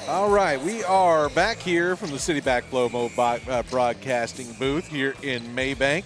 All right, we are back here from the City Backflow broadcasting booth here in Mabank.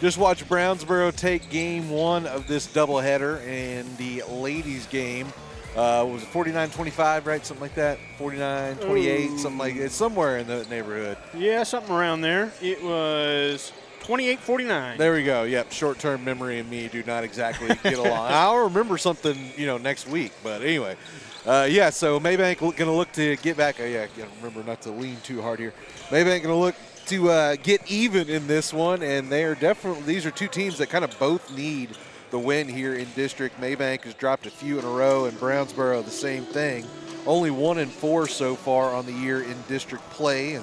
Just watched Brownsboro take game one of this doubleheader, and the ladies' game was it 49-25, right? Something like that. 49-28, something like that. Somewhere in the neighborhood. Yeah, something around there. It was 28-49. There we go. Yep. Short-term memory and me do not exactly get along. I'll remember something, next week. But anyway. So Mabank going to look to get back. Remember not to lean too hard here. Mabank going to look to get even in this one, and these are two teams that kind of both need the win here in district. Mabank has dropped a few in a row, and Brownsboro the same thing. Only 1-4 so far on the year in district play.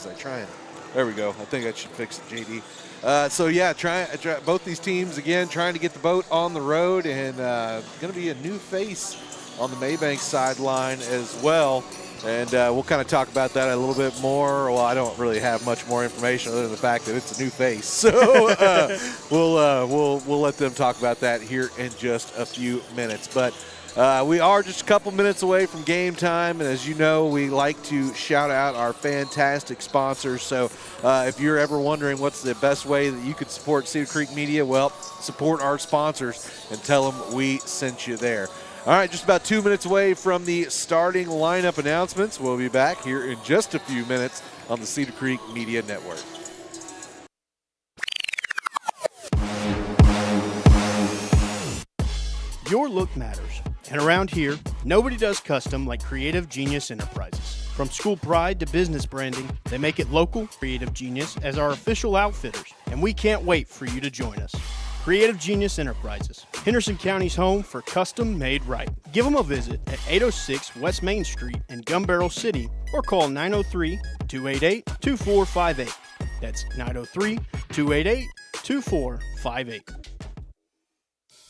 There we go. I think that should fix it, JD. Both these teams again trying to get the boat on the road, and going to be a new face on the Mabank sideline as well. And we'll kind of talk about that a little bit more. Well, I don't really have much more information other than the fact that it's a new face. So we'll let them talk about that here in just a few minutes. But we are just a couple minutes away from game time, and as you know, we like to shout out our fantastic sponsors. So if you're ever wondering what's the best way that you could support Cedar Creek Media, well, support our sponsors and tell them we sent you there. All right, just about 2 minutes away from the starting lineup announcements. We'll be back here in just a few minutes on the Cedar Creek Media Network. Your look matters. And around here, nobody does custom like Creative Genius Enterprises. From school pride to business branding, they make it local. Creative Genius as our official outfitters, and we can't wait for you to join us. Creative Genius Enterprises, Henderson County's home for custom made right. Give them a visit at 806 West Main Street in Gun Barrel City or call 903-288-2458. That's 903-288-2458.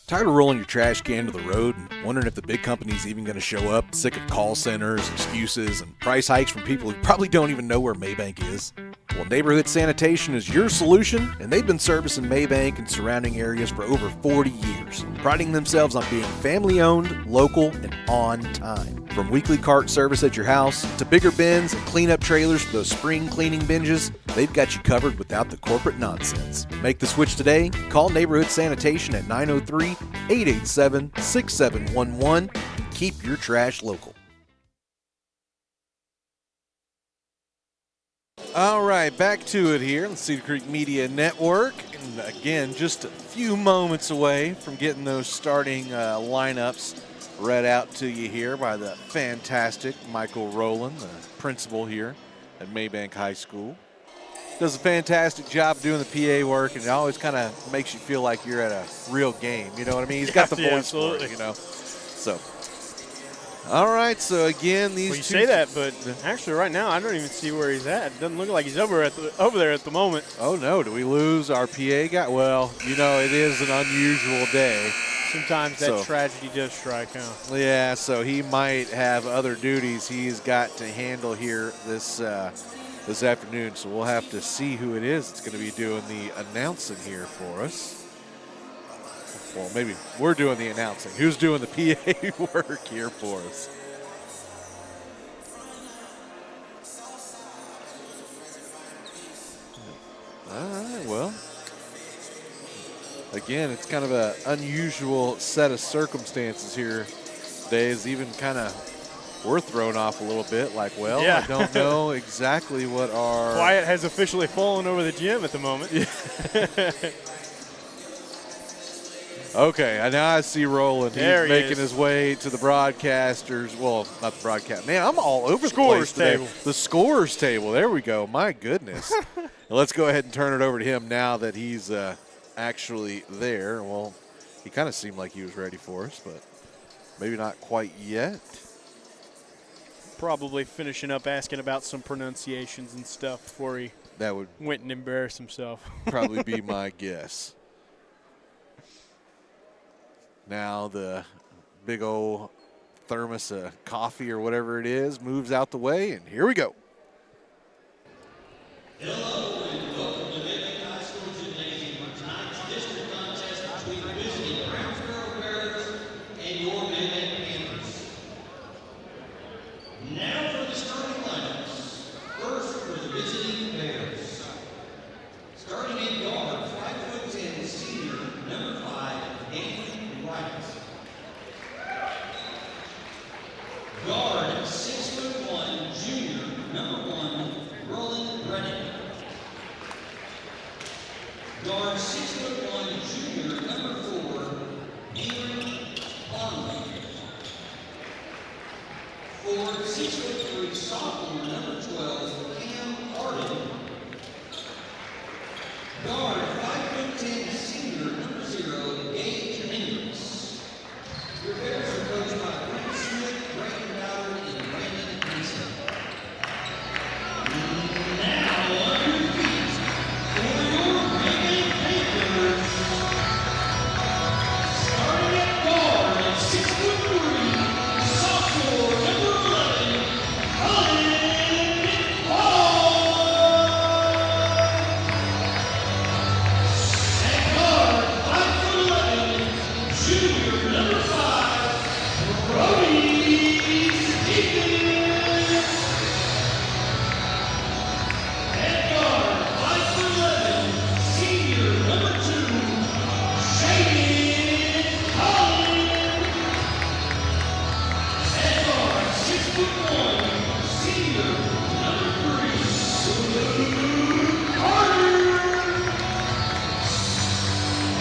Tired of rolling your trash can to the road and wondering if the big company's even going to show up? Sick of call centers, excuses, and price hikes from people who probably don't even know where Mabank is? Well, Neighborhood Sanitation is your solution, and they've been servicing Mabank and surrounding areas for over 40 years, priding themselves on being family-owned, local, and on time. From weekly cart service at your house to bigger bins and cleanup trailers for those spring cleaning binges, they've got you covered without the corporate nonsense. Make the switch today. Call Neighborhood Sanitation at 903-887-6711 and keep your trash local. All right, back to it here on the Cedar Creek Media Network. And again, just a few moments away from getting those starting lineups read out to you here by the fantastic Michael Rowland, the principal here at Mabank High School. Does a fantastic job doing the PA work, and it always kind of makes you feel like you're at a real game. You know what I mean? He's got the voice for it, So, all right. So again, these. Well, you say that, but actually, right now, I don't even see where he's at. It doesn't look like he's over there at the moment. Oh no! Do we lose our PA guy? Well, it is an unusual day. Sometimes that tragedy does strike, huh? Yeah. So he might have other duties he's got to handle here this afternoon. So we'll have to see who it is that's going to be doing the announcing here for us. Well, maybe we're doing the announcing. Who's doing the PA work here for us? All right, well, again, it's kind of an unusual set of circumstances here today. Is even kind of we're thrown off a little bit. Like, well, yeah. I don't know exactly what our quiet has officially fallen over the gym at the moment. Yeah. Okay, now I see Roland. He's making his way to the broadcasters. Well, not the broadcast. Man, I'm all over the place today. The scorer's table. There we go. My goodness. Let's go ahead and turn it over to him now that he's actually there. Well, he kind of seemed like he was ready for us, but maybe not quite yet. Probably finishing up asking about some pronunciations and stuff before he went and embarrassed himself. Probably be my guess. Now the big old thermos of coffee or whatever it is moves out the way, and here we go. Hello and welcome to Mabank High School Gymnasium for tonight's district contest between the visiting Brownsboro Bears and your Mabank Panthers. Now for the starting lineup. number 1, Roland Brennan. Guard 6'1", junior, number 4, Henry Conley. Forward 6'3", sophomore, number 12, Cam Harden. Guard 5'10", senior, number 0, Gage Hendricks. Your Bears are coached by Brent Smith, Brandon Ballard, and Brandon Mason. Now on your feet for your Mabank Panthers. Starting at guard, 6'3", sophomore, number 11, Colin Hall. At guard, 5'11", junior, number 5, Brody Stevens. At guard, 5'11", senior, number 2, Shaden Collins. At guard, 6'1", senior, number 3, Luke Carter.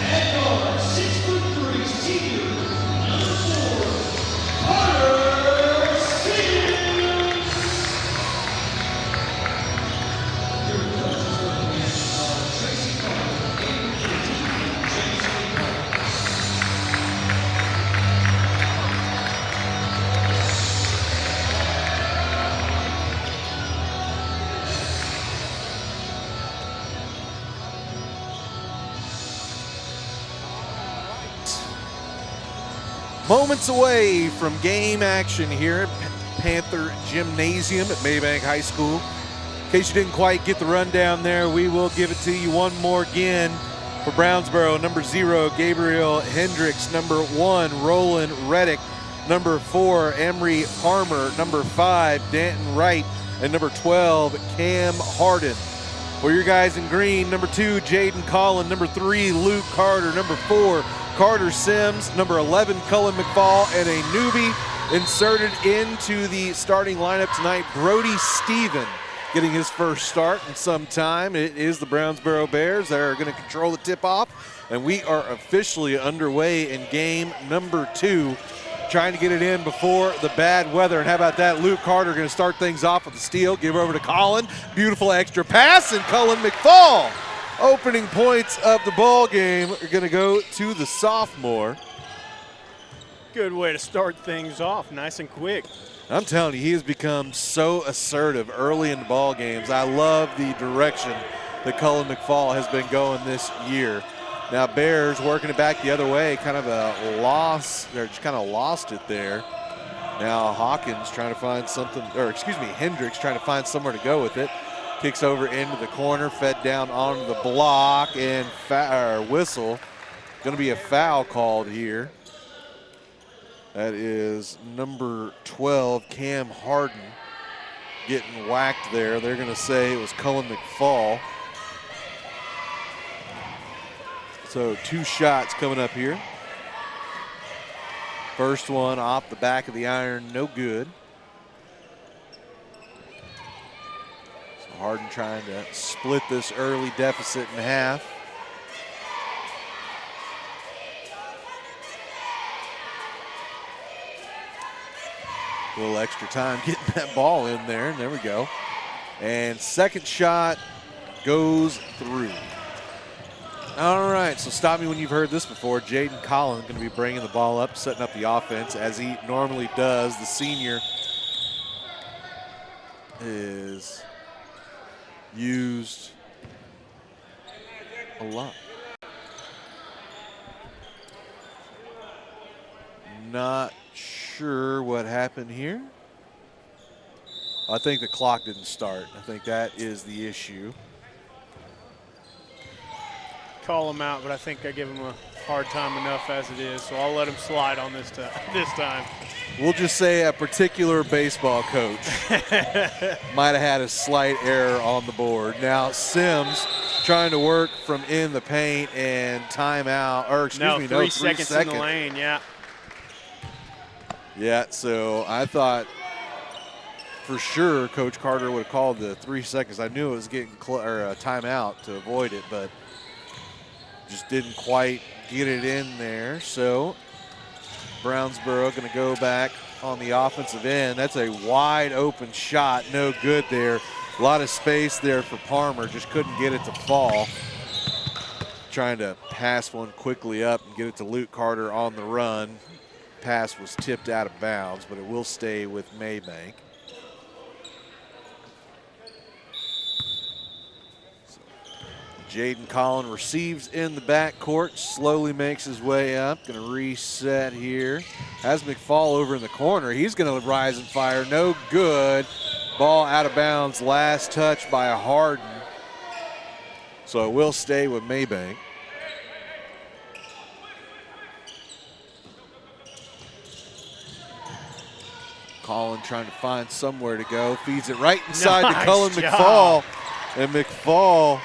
At guard, 6'3", senior, number 4, Carter Sims. Your coaches for the match are Tracy Carter, Avery Kintini, and James Lee Carter. Moments away from game action here at Panther Gymnasium at Mabank High School. In case you didn't quite get the rundown there, we will give it to you one more again. For Brownsboro, number 0, Gabriel Hendricks. Number 1, Roland Reddick. Number 4, Emery Palmer. Number 5, Danton Wright. And number 12, Cam Harden. For your guys in green, number 2, Jaden Collin. Number 3, Luke Carter. Number 4, Carter Sims. Number 11, Cullen McFall. And a newbie inserted into the starting lineup tonight, Brody Stevens, getting his first start in some time. It is the Brownsboro Bears that are going to control the tip-off, and we are officially underway in game number 2, trying to get it in before the bad weather. And how about that? Luke Carter going to start things off with the steal, give over to Colin. Beautiful extra pass, and Cullen McFall. Opening points of the ball game are going to go to the sophomore. Good way to start things off, nice and quick. I'm telling you, he has become so assertive early in the ball games. I love the direction that Cullen McFall has been going this year. Now Bears working it back the other way, kind of a loss. They're just kind of lost it there. Now Hawkins trying to find something, or excuse me, Hendricks trying to find somewhere to go with it. Kicks over into the corner, fed down onto the block, and whistle. Going to be a foul called here. That is number 12, Cam Harden, getting whacked there. They're going to say it was Cullen McFall. So 2 shots coming up here. First one off the back of the iron, no good. So Harden trying to split this early deficit in half. A little extra time getting that ball in there, and there we go. And second shot goes through. All right, so stop me when you've heard this before. Jaden Collin going to be bringing the ball up, setting up the offense as he normally does. The senior is used a lot. Not sure what happened here. I think the clock didn't start. I think that is the issue. Call him out, but I think I give him a hard time enough as it is, so I'll let him slide on this time. We'll just say a particular baseball coach might have had a slight error on the board. Now Sims trying to work from in the paint and timeout, or excuse me, 3 seconds in the lane, yeah. Yeah, so I thought for sure Coach Carter would have called the 3 seconds. I knew it was getting a timeout to avoid it, but just didn't quite get it in there. So Brownsboro going to go back on the offensive end. That's a wide open shot, no good there. A lot of space there for Palmer, just couldn't get it to fall. Trying to pass one quickly up and get it to Luke Carter on the run. Pass was tipped out of bounds, but it will stay with Mabank. So, Jaden Collin receives in the backcourt, slowly makes his way up. Going to reset here. Has McFall over in the corner. He's going to rise and fire. No good. Ball out of bounds. Last touch by Harden. So it will stay with Mabank. Collin trying to find somewhere to go. Feeds it right inside to Cullen McFall. And McFall,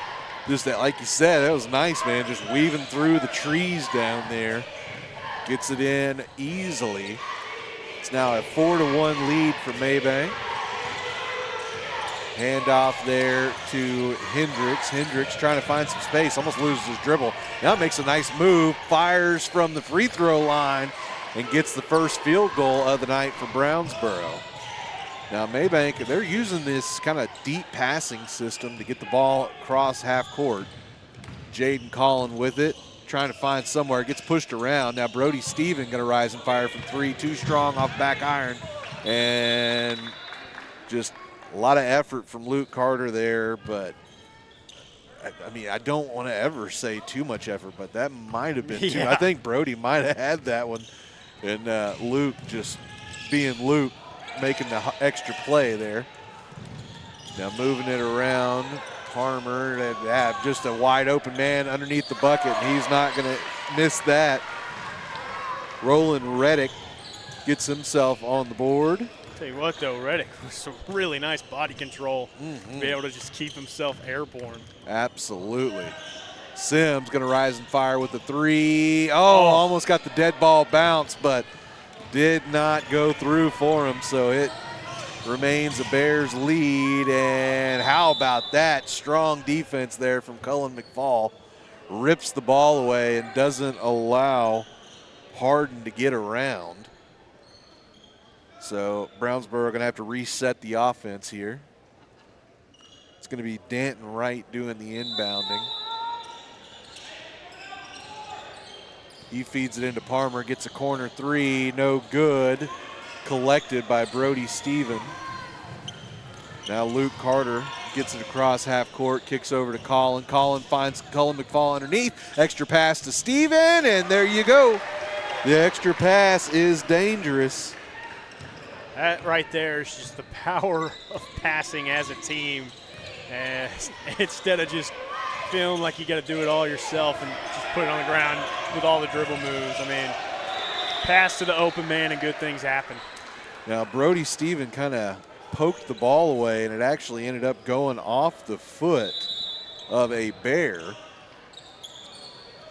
just that, like you said, that was nice, man. Just weaving through the trees down there. Gets it in easily. It's now a 4-1 lead for Mabank. Handoff there to Hendricks. Hendricks trying to find some space, almost loses his dribble. Now makes a nice move, fires from the free throw line, and gets the first field goal of the night for Brownsboro. Now Mabank, they're using this kind of deep passing system to get the ball across half court. Jaden Collin with it, trying to find somewhere, gets pushed around. Now Brody Stephen going to rise and fire from three, too strong off back iron, and just a lot of effort from Luke Carter there, but I mean, I don't want to ever say too much effort, but that might have been too. I think Brody might have had that one, and Luke just being Luke, making the extra play there. Now moving it around, Palmer, just a wide open man underneath the bucket, and he's not going to miss that. Roland Reddick gets himself on the board. Tell you what, though, Reddick with some really nice body control to be able to just keep himself airborne. Absolutely. Sims going to rise and fire with the three. Almost got the dead ball bounce, but did not go through for him, so it remains a Bears lead. And how about that? Strong defense there from Cullen McFall. Rips the ball away and doesn't allow Harden to get around. So Brownsboro going to have to reset the offense here. It's going to be Danton Wright doing the inbounding. He feeds it into Palmer, gets a corner three, no good. Collected by Brody Stephen. Now Luke Carter gets it across half court, kicks over to Collin. Collin finds Cullen McFall underneath. Extra pass to Stephen, and there you go. The extra pass is dangerous. That right there is just the power of passing as a team. And instead of just feeling like you got to do it all yourself and just put it on the ground with all the dribble moves. I mean, pass to the open man and good things happen. Now Brody Stephen kind of poked the ball away, and it actually ended up going off the foot of a Bear.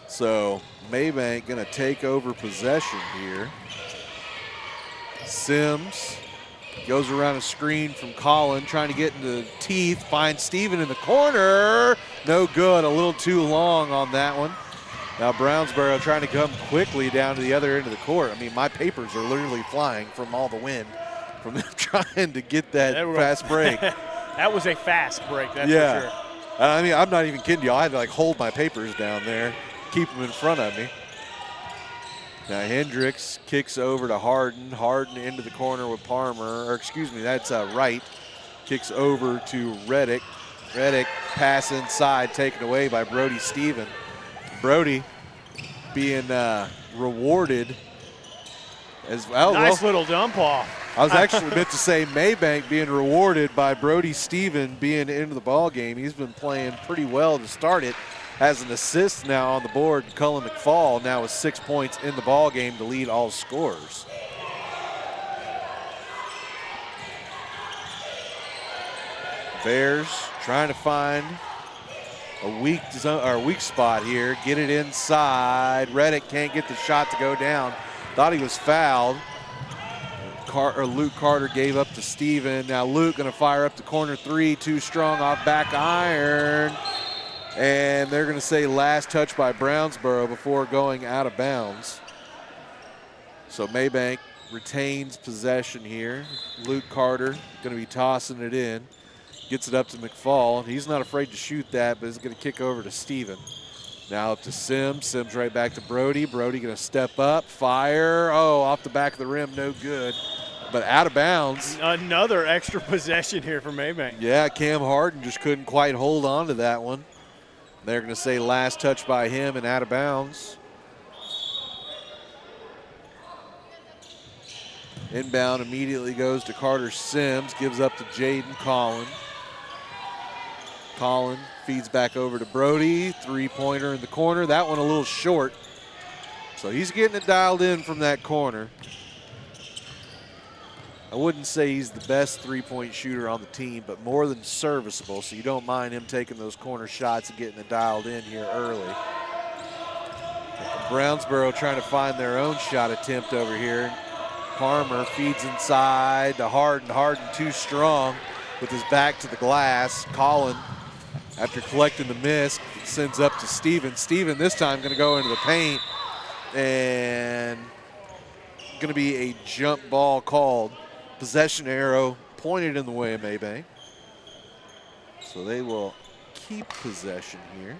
So Mabank going to take over possession here. Sims goes around a screen from Collin, trying to get into the teeth, finds Stephen in the corner. No good, a little too long on that one. Now Brownsboro trying to come quickly down to the other end of the court. I mean, my papers are literally flying from all the wind from them trying to get that fast break. That was a fast break, that's for sure. I mean, I'm not even kidding you. I had to like hold my papers down there, keep them in front of me. Now Hendricks kicks over to Harden. Harden into the corner with Palmer, or excuse me, that's Wright. Kicks over to Reddick. Reddick pass inside, taken away by Brody Stephen. Brody being rewarded as well. Nice little dump off. I was actually meant to say Mabank being rewarded by Brody Stephen being into the ball game. He's been playing pretty well to start it. Has an assist now on the board. Cullen McFall now with 6 points in the ball game to lead all scorers. Bears trying to find a weak spot here. Get it inside. Reddick can't get the shot to go down. Thought he was fouled. Luke Carter gave up to Steven. Now Luke going to fire up to corner three, too strong off back iron. And they're going to say last touch by Brownsboro before going out of bounds. So Mabank retains possession here. Luke Carter going to be tossing it in. Gets it up to McFall. He's not afraid to shoot that, but is going to kick over to Steven. Now up to Sims. Sims right back to Brody. Brody going to step up, fire. Oh, off the back of the rim, no good. But out of bounds. Another extra possession here for Mabank. Yeah, Cam Harden just couldn't quite hold on to that one. They're going to say last touch by him and out of bounds. Inbound immediately goes to Carter Sims, gives up to Jaden Collin. Collin feeds back over to Brody, three-pointer in the corner. That one a little short. So he's getting it dialed in from that corner. I wouldn't say he's the best three-point shooter on the team, but more than serviceable, so you don't mind him taking those corner shots and getting it dialed in here early. Brownsboro trying to find their own shot attempt over here. Palmer feeds inside to Harden. Harden too strong with his back to the glass. Collin, after collecting the miss, sends up to Steven. Steven this time going to go into the paint and going to be a jump ball called. Possession arrow pointed in the way of Mabank. So they will keep possession here.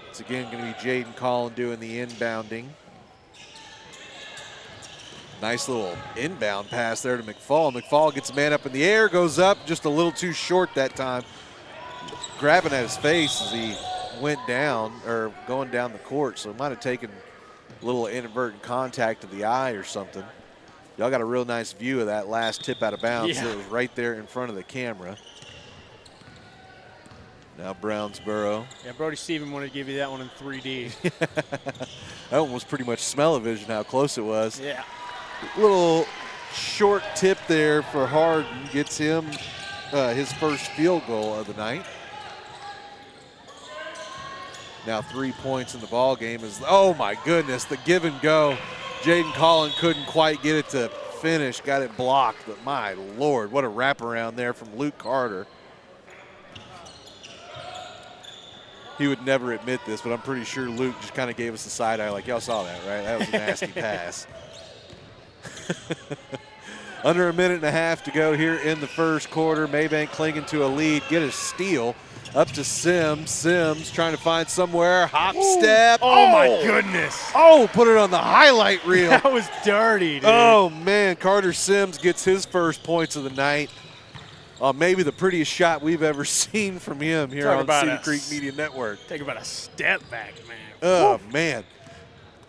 It's again going to be Jaden Collin doing the inbounding. Nice little inbound pass there to McFall. McFall gets a man up in the air, goes up just a little too short that time. Grabbing at his face as he went down, or going down the court, so it might have taken a little inadvertent contact to the eye or something. Y'all got a real nice view of that last tip out of bounds. Yeah. It was right there in front of the camera. Now Brownsboro. Yeah, Brody Steven wanted to give you that one in 3D. That one was pretty much smell-o-vision how close it was. Yeah. Little short tip there for Harden. Gets him his first field goal of the night. Now 3 points in the ball game is, oh my goodness, the give and go. Jaden Collin couldn't quite get it to finish, got it blocked, but my Lord, what a wraparound there from Luke Carter. He would never admit this, but I'm pretty sure Luke just kind of gave us a side eye like, y'all saw that, right? That was a nasty pass. Under a minute and a half to go here in the first quarter. Mabank clinging to a lead, get a steal. Up to Sims. Sims trying to find somewhere. Hop step. Oh, my goodness. Oh, put it on the highlight reel. That was dirty, dude. Oh, man. Carter Sims gets his first points of the night. Maybe the prettiest shot we've ever seen from him here on Cedar Creek Media Network. Take about a step back, man. Oh, man.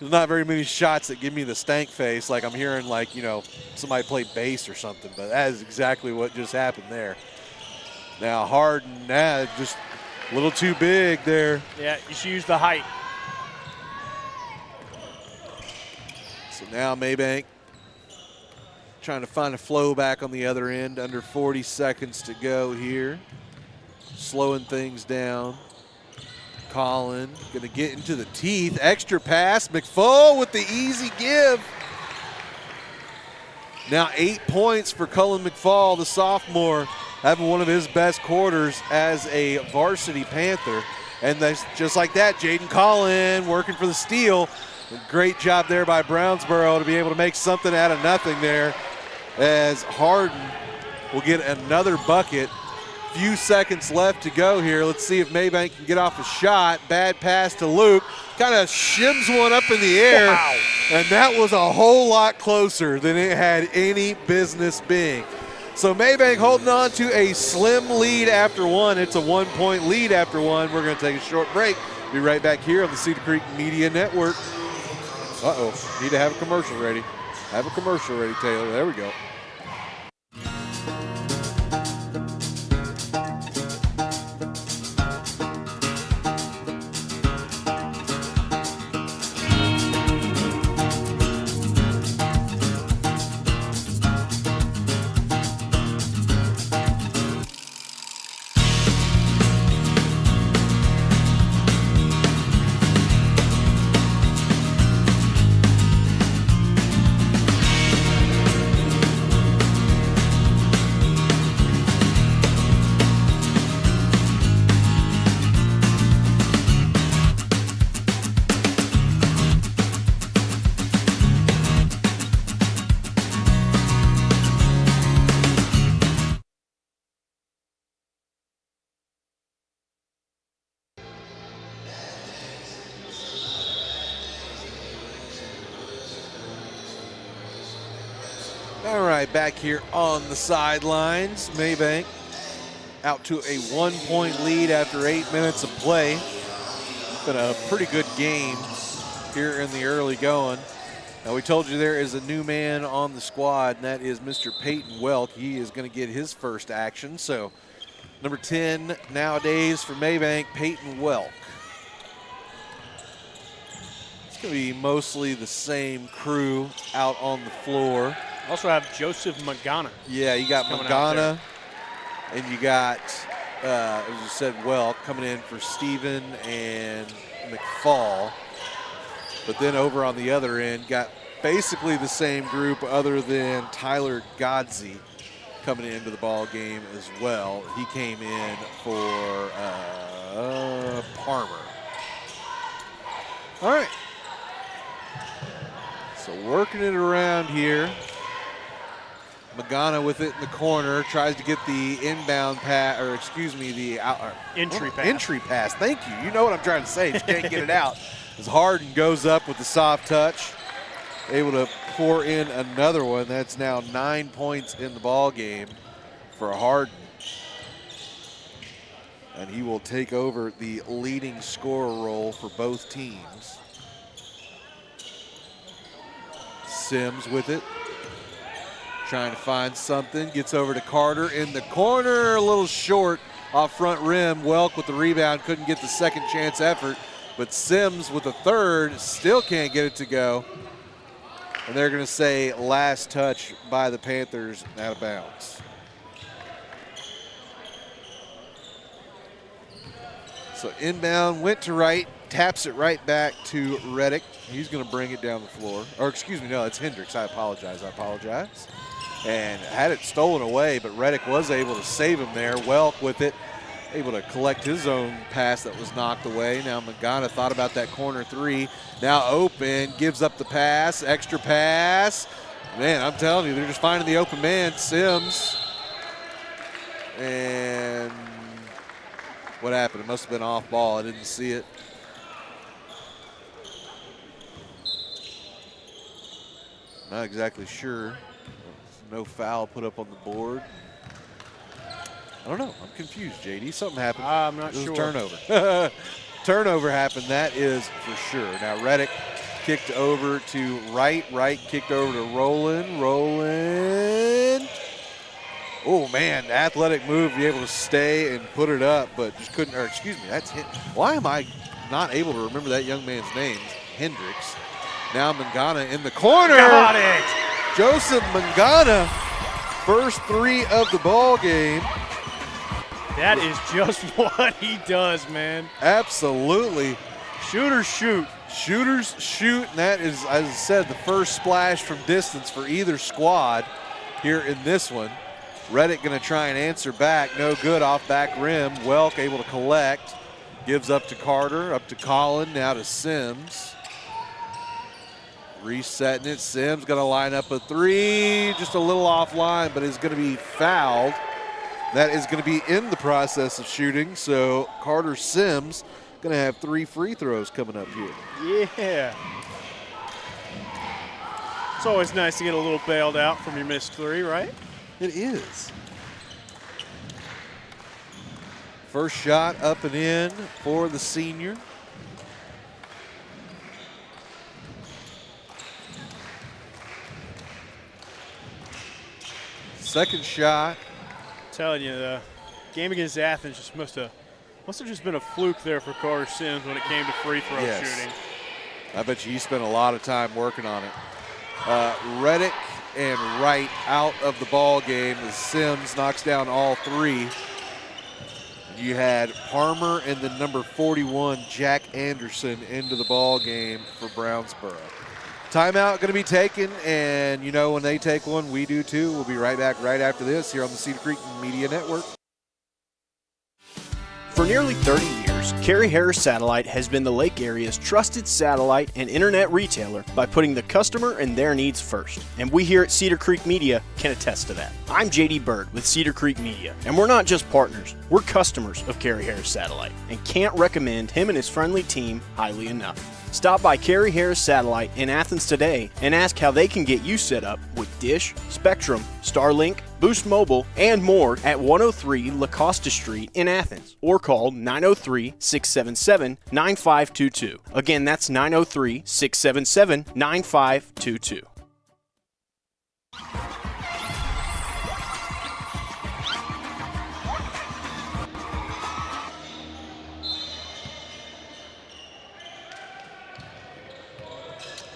There's not very many shots that give me the stank face like I'm hearing, like, you know, somebody play bass or something, but that is exactly what just happened there. Now Harden, just a little too big there. Yeah, you should use the height. So now Mabank trying to find a flow back on the other end. Under 40 seconds to go here. Slowing things down. Collin going to get into the teeth. Extra pass. McFall with the easy give. Now 8 points for Cullen McFall, the sophomore, having one of his best quarters as a varsity Panther. And that's just like that, Jaden Collin working for the steal. Great job there by Brownsboro to be able to make something out of nothing there, as Harden will get another bucket. Few seconds left to go here. Let's see if Mabank can get off a shot. Bad pass to Luke. Kind of shims one up in the air. Wow. And that was a whole lot closer than it had any business being. So Mabank holding on to a slim lead after one. It's a 1 point lead after one. We're going to take a short break. Be right back here on the Cedar Creek Media Network. Uh-oh, need to have a commercial ready. Have a commercial ready, Taylor. There we go. All right, back here on the sidelines, Mabank out to a 1-point lead after 8 minutes of play. Been a pretty good game here in the early going. Now, we told you there is a new man on the squad, and that is Mr. Peyton Welk. He is going to get his first action. So, number 10 nowadays for Mabank, Peyton Welk. It's going to be mostly the same crew out on the floor. Also have Joseph Magana. Yeah, you got Magana, and you got, as you said, Welk coming in for Steven and McFall. But then over on the other end, got basically the same group other than Tyler Godsey coming into the ball game as well. He came in for Parmer. All right. So working it around here. Magana with it in the corner, tries to get the inbound pass, or excuse me, the entry pass. Entry pass, thank you. You know what I'm trying to say, just can't get it out. As Harden goes up with the soft touch, able to pour in another one. That's now 9 points in the ball game for Harden. And he will take over the leading scorer role for both teams. Sims with it. Trying to find something, gets over to Carter in the corner, a little short off front rim. Welk with the rebound, couldn't get the second chance effort, but Sims with the third still can't get it to go. And they're gonna say last touch by the Panthers, out of bounds. So inbound, went to right, taps it right back to Reddick. He's gonna bring it down the floor. Or excuse me, no, it's Hendricks, I apologize. And had it stolen away, but Reddick was able to save him there. Welk with it, able to collect his own pass that was knocked away. Now Magana thought about that corner three. Now open, gives up the pass, extra pass. Man, I'm telling you, they're just finding the open man, Sims. And what happened? It must have been off ball. I didn't see it. Not exactly sure. No foul put up on the board. I don't know. I'm confused, JD. Something happened. I'm not sure. Turnover. Turnover happened. That is for sure. Now Reddick kicked over to right. Right kicked over to Roland. Roland. Oh, man. Athletic move. Be able to stay and put it up, but just couldn't. Or excuse me. That's hit. Why am I not able to remember that young man's name? Hendricks. Now Mangana in the corner. Got it. Joseph Mangana, first three of the ball game. That is just what he does, man. Absolutely. Shooters shoot. Shooters shoot, and that is, as I said, the first splash from distance for either squad here in this one. Reddick going to try and answer back. No good off back rim. Welk able to collect. Gives up to Carter, up to Collin, now to Sims. Resetting it. Sims going to line up a three. Just a little offline, but is going to be fouled. That is going to be in the process of shooting. So Carter Sims going to have 3 free throws coming up here. Yeah. It's always nice to get a little bailed out from your missed three, right? It is. First shot up and in for the senior. Second shot. I'm telling you, the game against Athens just must have just been a fluke there for Carter Sims when it came to free throw shooting. I bet you he spent a lot of time working on it. Reddick and Wright out of the ball game as Sims knocks down all 3. You had Parmer and then number 41, Jack Anderson, into the ball game for Brownsboro. Timeout going to be taken, and you know when they take one, we do too. We'll be right back right after this here on the Cedar Creek Media Network. For nearly 30 years, Carrie Harris Satellite has been the Lake area's trusted satellite and internet retailer by putting the customer and their needs first. And we here at Cedar Creek Media can attest to that. I'm JD Bird with Cedar Creek Media, and we're not just partners, we're customers of Carrie Harris Satellite, and can't recommend him and his friendly team highly enough. Stop by Carrie Harris Satellite in Athens today and ask how they can get you set up with Dish, Spectrum, Starlink, Boost Mobile, and more at 103 La Costa Street in Athens, or call 903-677-9522. Again, that's 903-677-9522.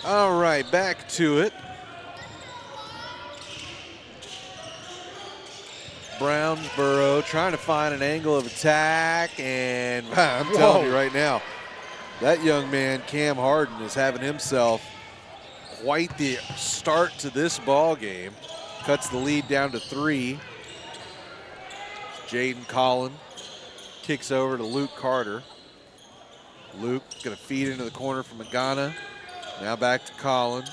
All right, back to it. Brownsboro trying to find an angle of attack, and I'm telling you right now, that young man, Cam Harden, is having himself quite the start to this ball game. Cuts the lead down to 3. Jaden Collin kicks over to Luke Carter. Luke gonna feed into the corner from Magana. Now back to Collin.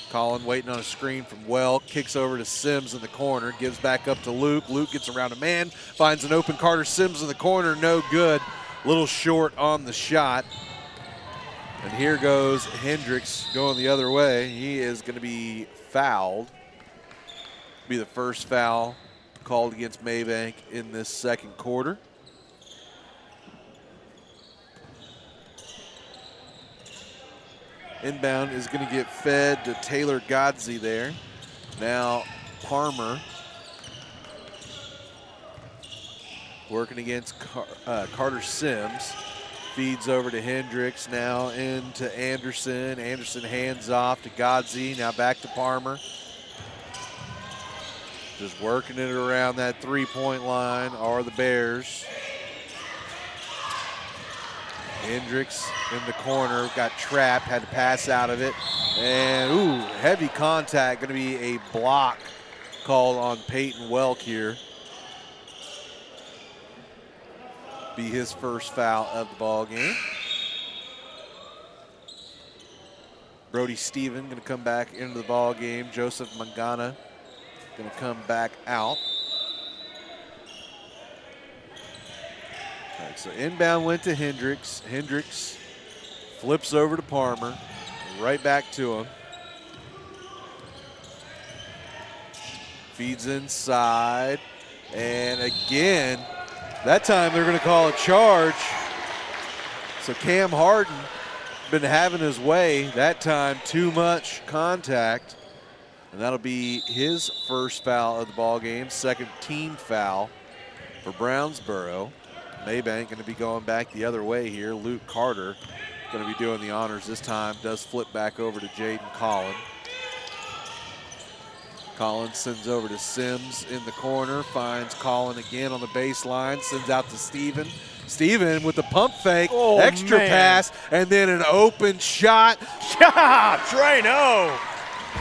Collin waiting on a screen from Well, kicks over to Sims in the corner, gives back up to Luke. Luke gets around a man, finds an open Carter Sims in the corner, no good. Little short on the shot. And here goes Hendricks going the other way. He is going to be fouled. Be the first foul called against Mabank in this second quarter. Inbound is going to get fed to Taylor Godsey there. Now Palmer working against Carter Sims. Feeds over to Hendricks, now into Anderson. Anderson hands off to Godsey, now back to Palmer. Just working it around that three-point line are the Bears. Hendricks in the corner, got trapped, had to pass out of it. And, ooh, heavy contact, going to be a block called on Peyton Welk here. Be his first foul of the ball game. Brody Stephen going to come back into the ball game. Joseph Mangana going to come back out. All right, so inbound went to Hendricks. Hendricks flips over to Palmer. Right back to him. Feeds inside. And again, that time they're going to call a charge. So Cam Harden been having his way. That time too much contact. And that'll be his first foul of the ball game. Second team foul for Brownsboro. Mabank going to be going back the other way here. Luke Carter going to be doing the honors this time. Does flip back over to Jaden Collin. Collin sends over to Sims in the corner. Finds Collin again on the baseline. Sends out to Steven. Steven with the pump fake. Oh, extra man. pass. And then an open shot. Yeah, Trano.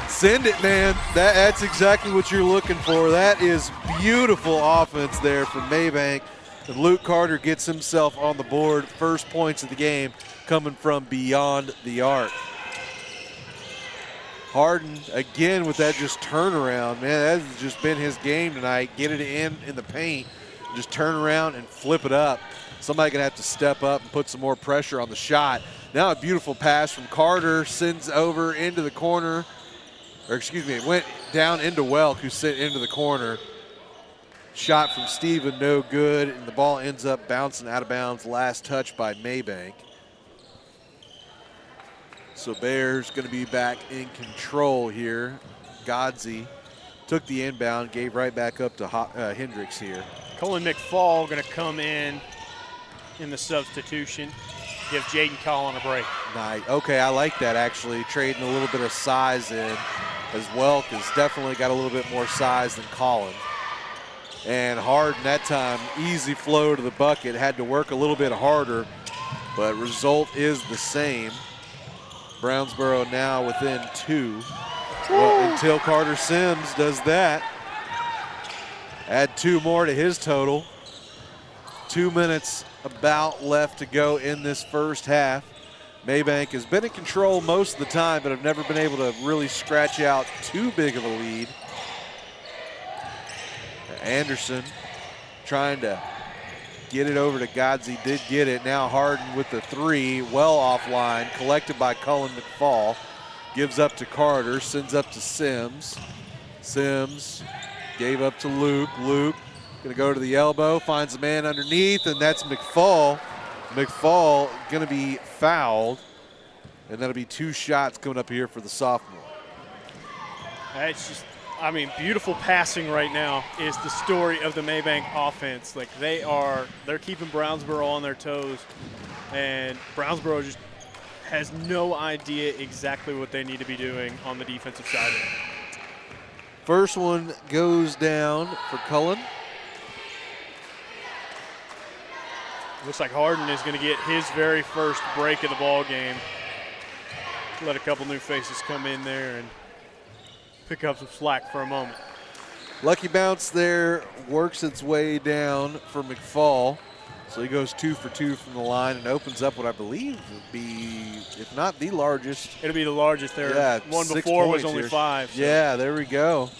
Send it, man. That's exactly what you're looking for. That is beautiful offense there from Mabank. And Luke Carter gets himself on the board. First points of the game coming from beyond the arc. Harden again with that just turnaround, man. That has just been his game tonight. Get it in the paint, just turn around and flip it up. Somebody gonna have to step up and put some more pressure on the shot. Now a beautiful pass from Carter, sends over into the corner, or excuse me, went down into Welk, who sent into the corner. Shot from Steven, no good, and the ball ends up bouncing out of bounds. Last touch by Mabank. So Bears going to be back in control here. Godsey took the inbound, gave right back up to Hendricks here. Colin McFall going to come in the substitution. Give Jaden Collin a break. Nice. Okay, I like that actually. Trading a little bit of size in, as Welk has definitely got a little bit more size than Collin. And Harden that time, easy flow to the bucket. Had to work a little bit harder, but result is the same. Brownsboro now within 2. Well, until Carter Sims does that. Add 2 more to his total. 2 minutes about left to go in this first half. Mabank has been in control most of the time, but have never been able to really scratch out too big of a lead. Anderson trying to get it over to Godzi, did get it. Now Harden with the three, well offline, collected by Cullen McFall. Gives up to Carter, sends up to Sims. Sims gave up to Luke. Luke gonna go to the elbow, finds a man underneath, and that's McFall. McFall gonna be fouled, and that'll be 2 shots coming up here for the sophomore. It's just, I mean, beautiful passing right now is the story of the Mabank offense. Like they're keeping Brownsboro on their toes, and Brownsboro just has no idea exactly what they need to be doing on the defensive side of it. First one goes down for Cullen. Looks like Harden is going to get his very first break of the ball game. Let a couple new faces come in there and pick up some slack for a moment. Lucky bounce there, works its way down for McFall. So he goes 2 for 2 from the line and opens up what I believe would be, if not the largest. It'll be the largest there. Yeah, one before was only here. 5. So. Yeah, there we go.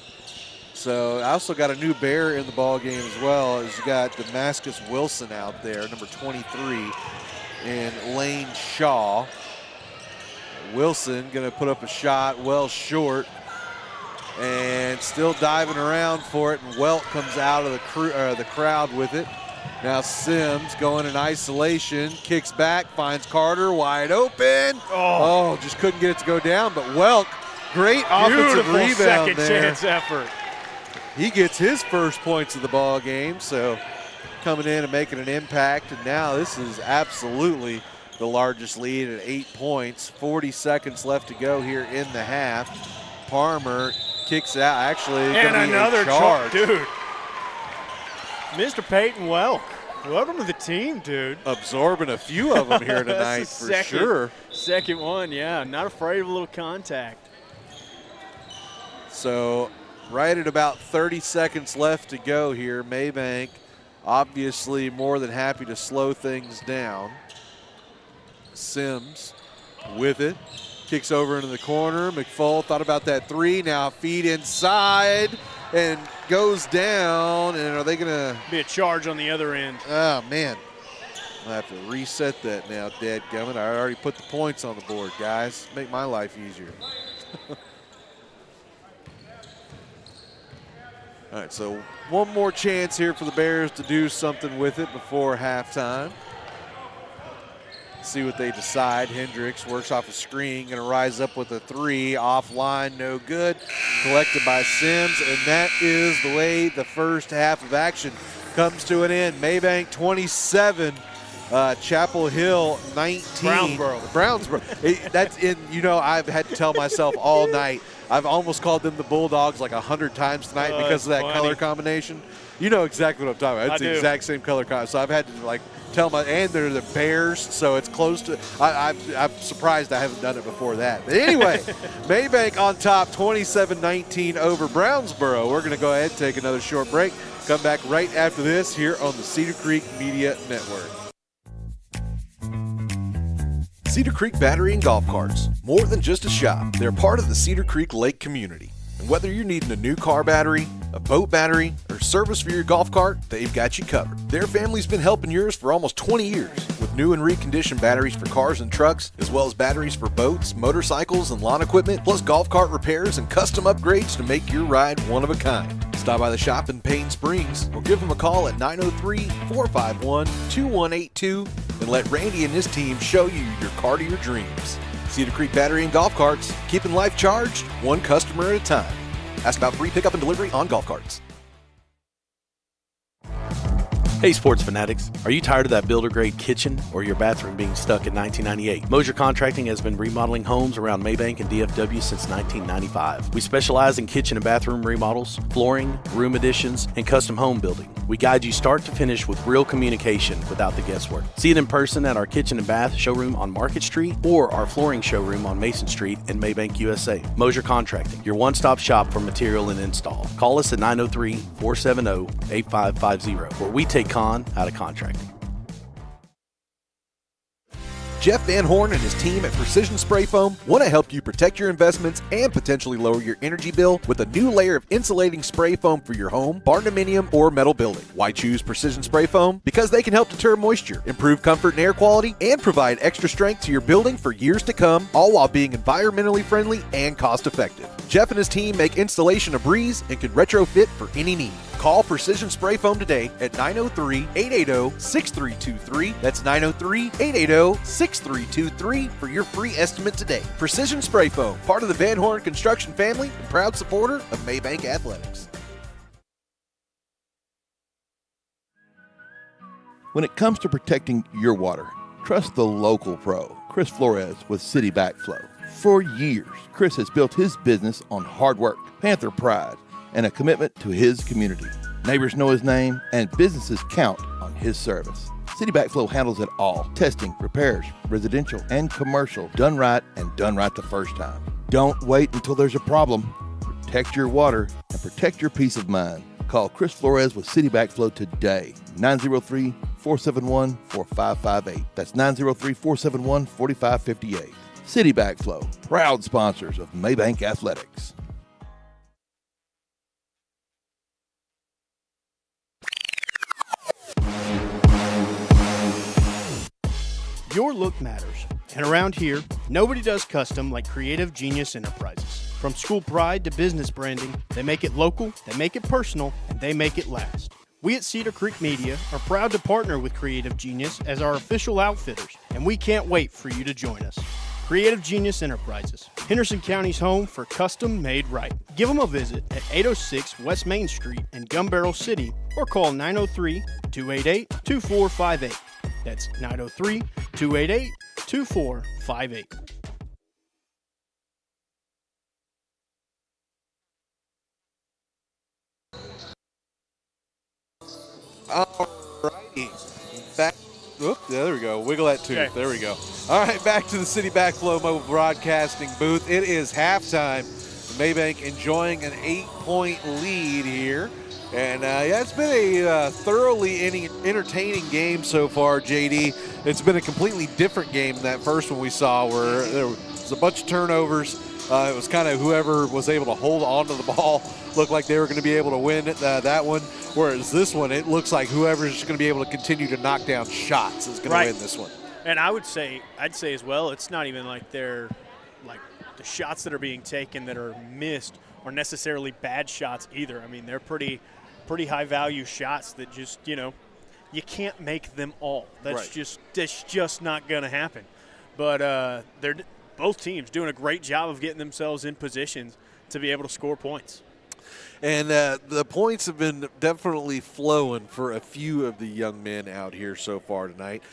So I also got a new Bear in the ball game as well. As you got Damascus Wilson out there, number 23, and Lane Shaw. Wilson going to put up a shot well short, and still diving around for it. And Welk comes out of the crowd with it. Now Sims going in isolation, kicks back, finds Carter wide open. Oh, just couldn't get it to go down. But Welk, great offensive rebound second there. chance effort. He gets his first points of the ball game, so coming in and making an impact. And now this is absolutely the largest lead at 8 points. 40 seconds left to go here in the half. Palmer kicks out. Actually, and another charge. Dude. Mr. Peyton Welk, welcome to the team, dude. Absorbing a few of them here tonight for sure. Second one, yeah. Not afraid of a little contact. So right at about 30 seconds left to go here. Mabank obviously more than happy to slow things down. Sims with it. Kicks over into the corner. McFall thought about that three. Now feed inside and goes down. And are they going to be a charge on the other end? Oh, man. I have to reset that now, dadgummit. I already put the points on the board, guys. Make my life easier. All right, so one more chance here for the Bears to do something with it before halftime. See what they decide. Hendricks works off a screen, going to rise up with a three. Offline, no good. Collected by Sims, and that is the way the first half of action comes to an end. Mabank 27, Chapel Hill 19. Brownsboro. That's in, you know, I've had to tell myself all night. I've almost called them the Bulldogs like 100 times tonight because of that color combination. You know exactly what I'm talking about. It's the exact same color combination. So I've had to like tell my, and they're the Bears, so it's close to, I'm surprised I haven't done it before that. But anyway, Mabank on top 27-19 over Brownsboro. We're going to go ahead and take another short break. Come back right after this here on the Cedar Creek Media Network. Cedar Creek Battery and Golf Carts. More than just a shop, they're part of the Cedar Creek Lake community. And whether you're needing a new car battery, a boat battery, or service for your golf cart, they've got you covered. Their family's been helping yours for almost 20 years with new and reconditioned batteries for cars and trucks, as well as batteries for boats, motorcycles, and lawn equipment, plus golf cart repairs and custom upgrades to make your ride one of a kind. Stop by the shop in Payne Springs or give them a call at 903-451-2182 and let Randy and his team show you your car to your dreams. Cedar Creek Battery and Golf Carts, keeping life charged, one customer at a time. Ask about free pickup and delivery on golf carts. Hey sports fanatics, are you tired of that builder-grade kitchen or your bathroom being stuck in 1998? Mosier Contracting has been remodeling homes around Mabank and DFW since 1995. We specialize in kitchen and bathroom remodels, flooring, room additions, and custom home building. We guide you start to finish with real communication without the guesswork. See it in person at our kitchen and bath showroom on Market Street or our flooring showroom on Mason Street in Mabank, USA. Mosier Contracting, your one-stop shop for material and install. Call us at 903-470-8550, where we take con out of contracting. Jeff Van Horn and his team at Precision Spray Foam want to help you protect your investments and potentially lower your energy bill with a new layer of insulating spray foam for your home, barndominium, or metal building. Why choose Precision Spray Foam? Because they can help deter moisture, improve comfort and air quality, and provide extra strength to your building for years to come, all while being environmentally friendly and cost effective. Jeff and his team make installation a breeze and can retrofit for any need. Call Precision Spray Foam today at 903-880-6323. That's 903-880-6323 for your free estimate today. Precision Spray Foam, part of the Van Horn Construction family and proud supporter of Mabank Athletics. When it comes to protecting your water, trust the local pro, Chris Flores with City Backflow. For years, Chris has built his business on hard work, Panther pride, and a commitment to his community. Neighbors know his name, and businesses count on his service. City Backflow handles it all. Testing, repairs, residential and commercial, done right and done right the first time. Don't wait until there's a problem. Protect your water and protect your peace of mind. Call Chris Flores with City Backflow today, 903-471-4558. That's 903-471-4558. City Backflow, proud sponsors of Mabank Athletics. Your look matters. And around here, nobody does custom like Creative Genius Enterprises. From school pride to business branding, they make it local, they make it personal, and they make it last. We at Cedar Creek Media are proud to partner with Creative Genius as our official outfitters, and we can't wait for you to join us. Creative Genius Enterprises, Henderson County's home for custom made right. Give them a visit at 806 West Main Street in Gun Barrel City or call 903-288-2458. That's 903-288-2458. Alrighty, back. Oop, there we go. Wiggle that tooth. Okay. There we go. All right, back to the City Backflow Mobile Broadcasting booth. It is halftime. Mabank enjoying an 8-point lead here. And, yeah, it's been a thoroughly entertaining game so far, JD. It's been a completely different game than that first one we saw where there was a bunch of turnovers. It was kind of whoever was able to hold on to the ball looked like they were going to be able to win that one. Whereas this one, it looks like whoever's going to be able to continue to knock down shots is going to win this one. And I'd say as well, it's not even like they're like the shots that are being taken that are missed are necessarily bad shots either. I mean, they're pretty high value shots that just, you can't make them all. That's just not going to happen. But they're both teams doing a great job of getting themselves in positions to be able to score points. And the points have been definitely flowing for a few of the young men out here so far tonight.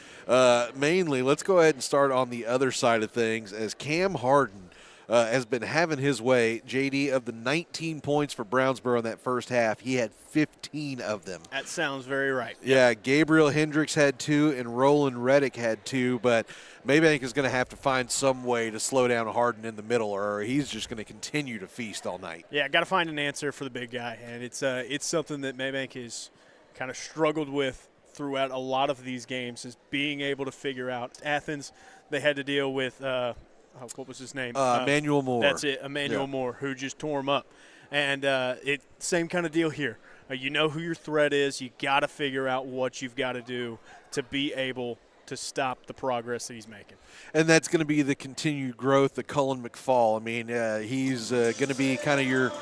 Mainly, let's go ahead and start on the other side of things as Cam Harden has been having his way. JD, of the 19 points for Brownsboro in that first half, he had 15 of them. That sounds very right. Yeah, Gabriel Hendricks had 2 and Roland Reddick had 2, but Mabank is going to have to find some way to slow down Harden in the middle, or he's just going to continue to feast all night. Yeah, got to find an answer for the big guy, and it's something that Mabank has kind of struggled with throughout a lot of these games, is being able to figure out. Athens, they had to deal with what was his name? Emmanuel Moore. That's it, Emmanuel Moore, who just tore him up. And same kind of deal here. You know who your threat is. You got to figure out what you've got to do to be able to stop the progress that he's making. And that's going to be the continued growth of Cullen McFall. I mean, he's going to be kind of your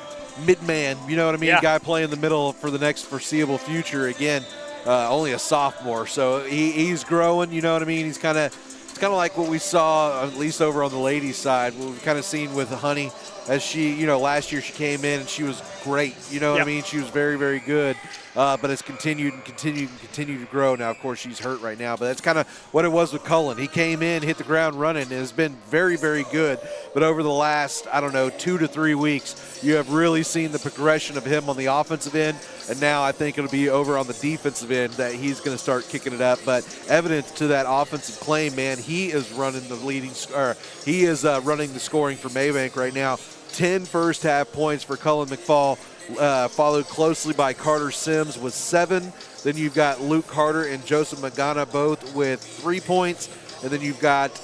mid-man, you know what I mean? Yeah. Guy playing the middle for the next foreseeable future. Again, only a sophomore, so he's growing, you know what I mean? It's kind of like what we saw, at least over on the ladies' side, what we've kind of seen with Honey, as she, last year she came in and she was great, you know what I mean? She was very, very good, but it's continued to grow. Now, of course, she's hurt right now, but that's kind of what it was with Cullen. He came in, hit the ground running, and has been very, very good. But over the last, 2 to 3 weeks, you have really seen the progression of him on the offensive end, and now I think it'll be over on the defensive end that he's going to start kicking it up. But evidence to that offensive claim, man, he is running the running the scoring for Mabank right now. 10 first half points for Cullen McFall, followed closely by Carter Sims with 7. Then you've got Luke Carter and Joseph Magana both with 3 points. And then you've got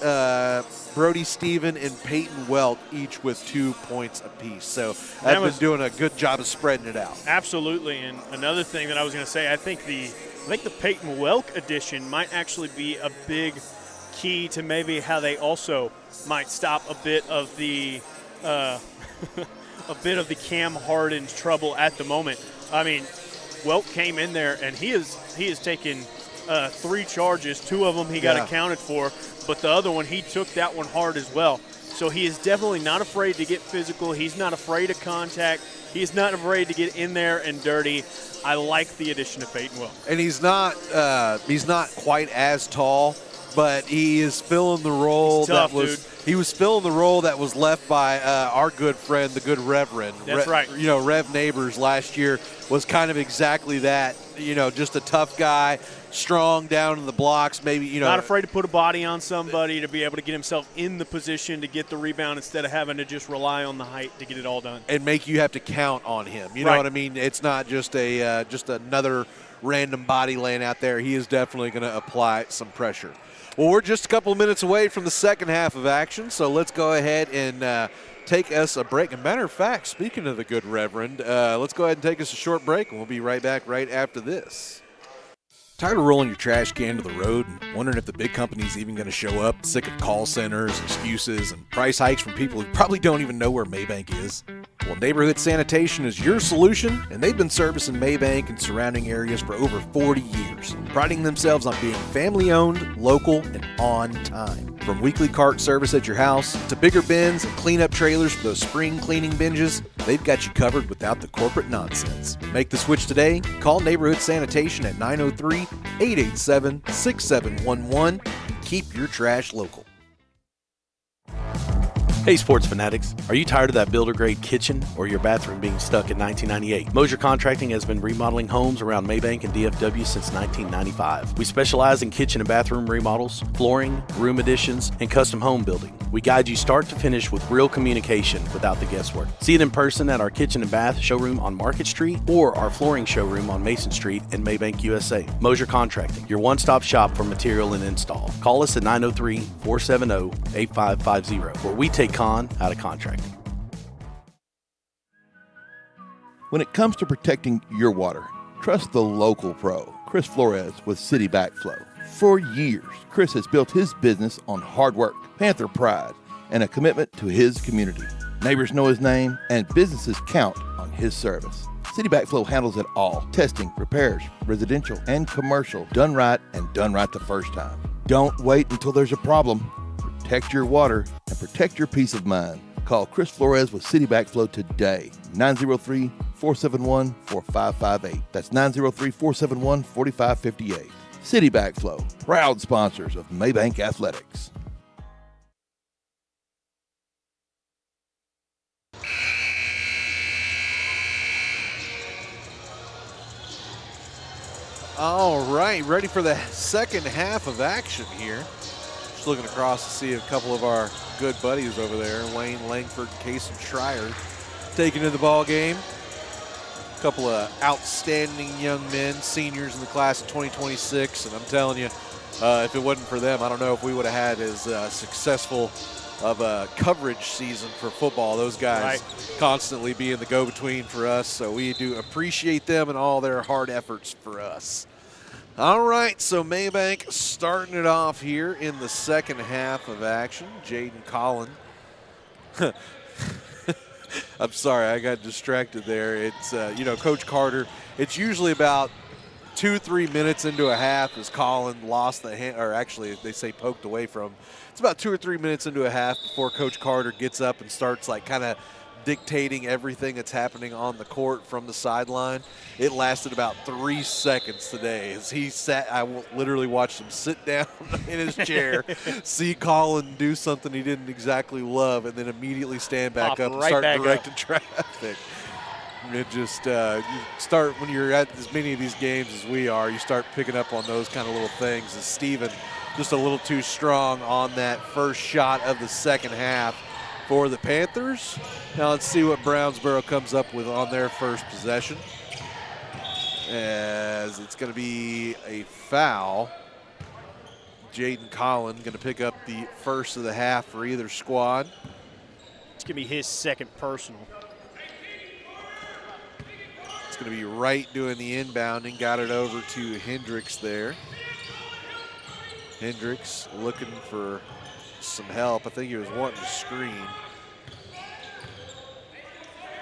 Brody Stephen and Peyton Welk, each with 2 points apiece. So they've been doing a good job of spreading it out. Absolutely. And another thing that I was going to say, I think the Peyton Welk addition might actually be a big key to maybe how they also might stop a bit of the Cam Harden's trouble at the moment. I mean, Welk came in there and he has taken 3 charges. 2 of them he got accounted for, but the other one he took that one hard as well. So he is definitely not afraid to get physical. He's not afraid of contact. He's not afraid to get in there and dirty. I like the addition of Peyton Welk. And he's not quite as tall, but he is filling the role he was filling the role that was left by our good friend, the good Reverend. That's right. You know, Rev Neighbors last year was kind of exactly that. You know, just a tough guy, strong down in the blocks. Maybe not afraid to put a body on somebody to be able to get himself in the position to get the rebound instead of having to just rely on the height to get it all done and make you have to count on him. You know what I mean? It's not just just another random body laying out there. He is definitely going to apply some pressure. Well, we're just a couple of minutes away from the second half of action, so let's go ahead and take us a break. As a matter of fact, speaking of the good Reverend, let's go ahead and take us a short break, and we'll be right back right after this. Tired of rolling your trash can to the road and wondering if the big company's even going to show up? Sick of call centers, excuses, and price hikes from people who probably don't even know where Mabank is? Well, Neighborhood Sanitation is your solution, and they've been servicing Mabank and surrounding areas for over 40 years, priding themselves on being family-owned, local, and on time. From weekly cart service at your house to bigger bins and cleanup trailers for those spring cleaning binges, they've got you covered without the corporate nonsense. Make the switch today. Call Neighborhood Sanitation at 903-887-6711 and keep your trash local. Hey sports fanatics, are you tired of that builder-grade kitchen or your bathroom being stuck in 1998? Mosier Contracting has been remodeling homes around Mabank and DFW since 1995. We specialize in kitchen and bathroom remodels, flooring, room additions, and custom home building. We guide you start to finish with real communication without the guesswork. See it in person at our kitchen and bath showroom on Market Street or our flooring showroom on Mason Street in Mabank, USA. Mosier Contracting, your one-stop shop for material and install. Call us at 903-470-8550, where we take out of contracting. When it comes to protecting your water, trust the local pro, Chris Flores with City Backflow. For years, Chris has built his business on hard work, Panther pride, and a commitment to his community. Neighbors know his name, and businesses count on his service. City Backflow handles it all: testing, repairs, residential and commercial, done right and done right the first time. Don't wait until there's a problem. Protect your water and protect your peace of mind. Call Chris Flores with City Backflow today, 903-471-4558. That's 903-471-4558. City Backflow, proud sponsors of Mabank Athletics. All right, ready for the second half of action here. Just looking across to see a couple of our good buddies over there, Wayne Langford, Casey Schreier, taking to the ball game. A couple of outstanding young men, seniors in the class of 2026, and I'm telling you, if it wasn't for them, I don't know if we would have had as successful of a coverage season for football. Those guys constantly being the go-between for us, so we do appreciate them and all their hard efforts for us. All right, so Mabank starting it off here in the second half of action. Jaden Collin. I'm sorry, I got distracted there. It's, Coach Carter, it's usually about 2-3 minutes into a half as Collin lost the hand, or actually they say poked away from. It's about 2 or 3 minutes into a half before Coach Carter gets up and starts like kind of dictating everything that's happening on the court from the sideline. It lasted about 3 seconds today as he sat. I literally watched him sit down in his chair, see Collin do something he didn't exactly love, and then immediately stand back up and start directing traffic. It just, you start, when you're at as many of these games as we are, you start picking up on those kind of little things. As Steven just a little too strong on that first shot of the second half for the Panthers. Now let's see what Brownsboro comes up with on their first possession, as it's going to be a foul. Jaden Collin going to pick up the first of the half for either squad. It's going to be his second personal. It's going to be Wright doing the inbounding. Got it over to Hendricks there. Hendricks looking for some help. I think he was wanting to screen.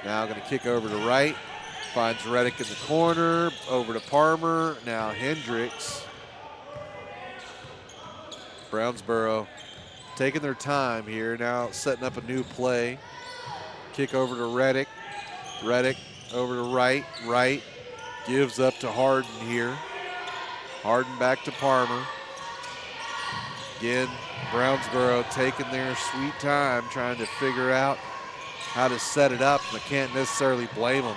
Now going to kick over to Wright. Finds Reddick in the corner. Over to Palmer. Now Hendricks. Brownsboro taking their time here. Now setting up a new play. Kick over to Reddick. Reddick over to Wright. Wright gives up to Harden here. Harden back to Palmer. Again, Brownsboro taking their sweet time trying to figure out how to set it up. And I can't necessarily blame them.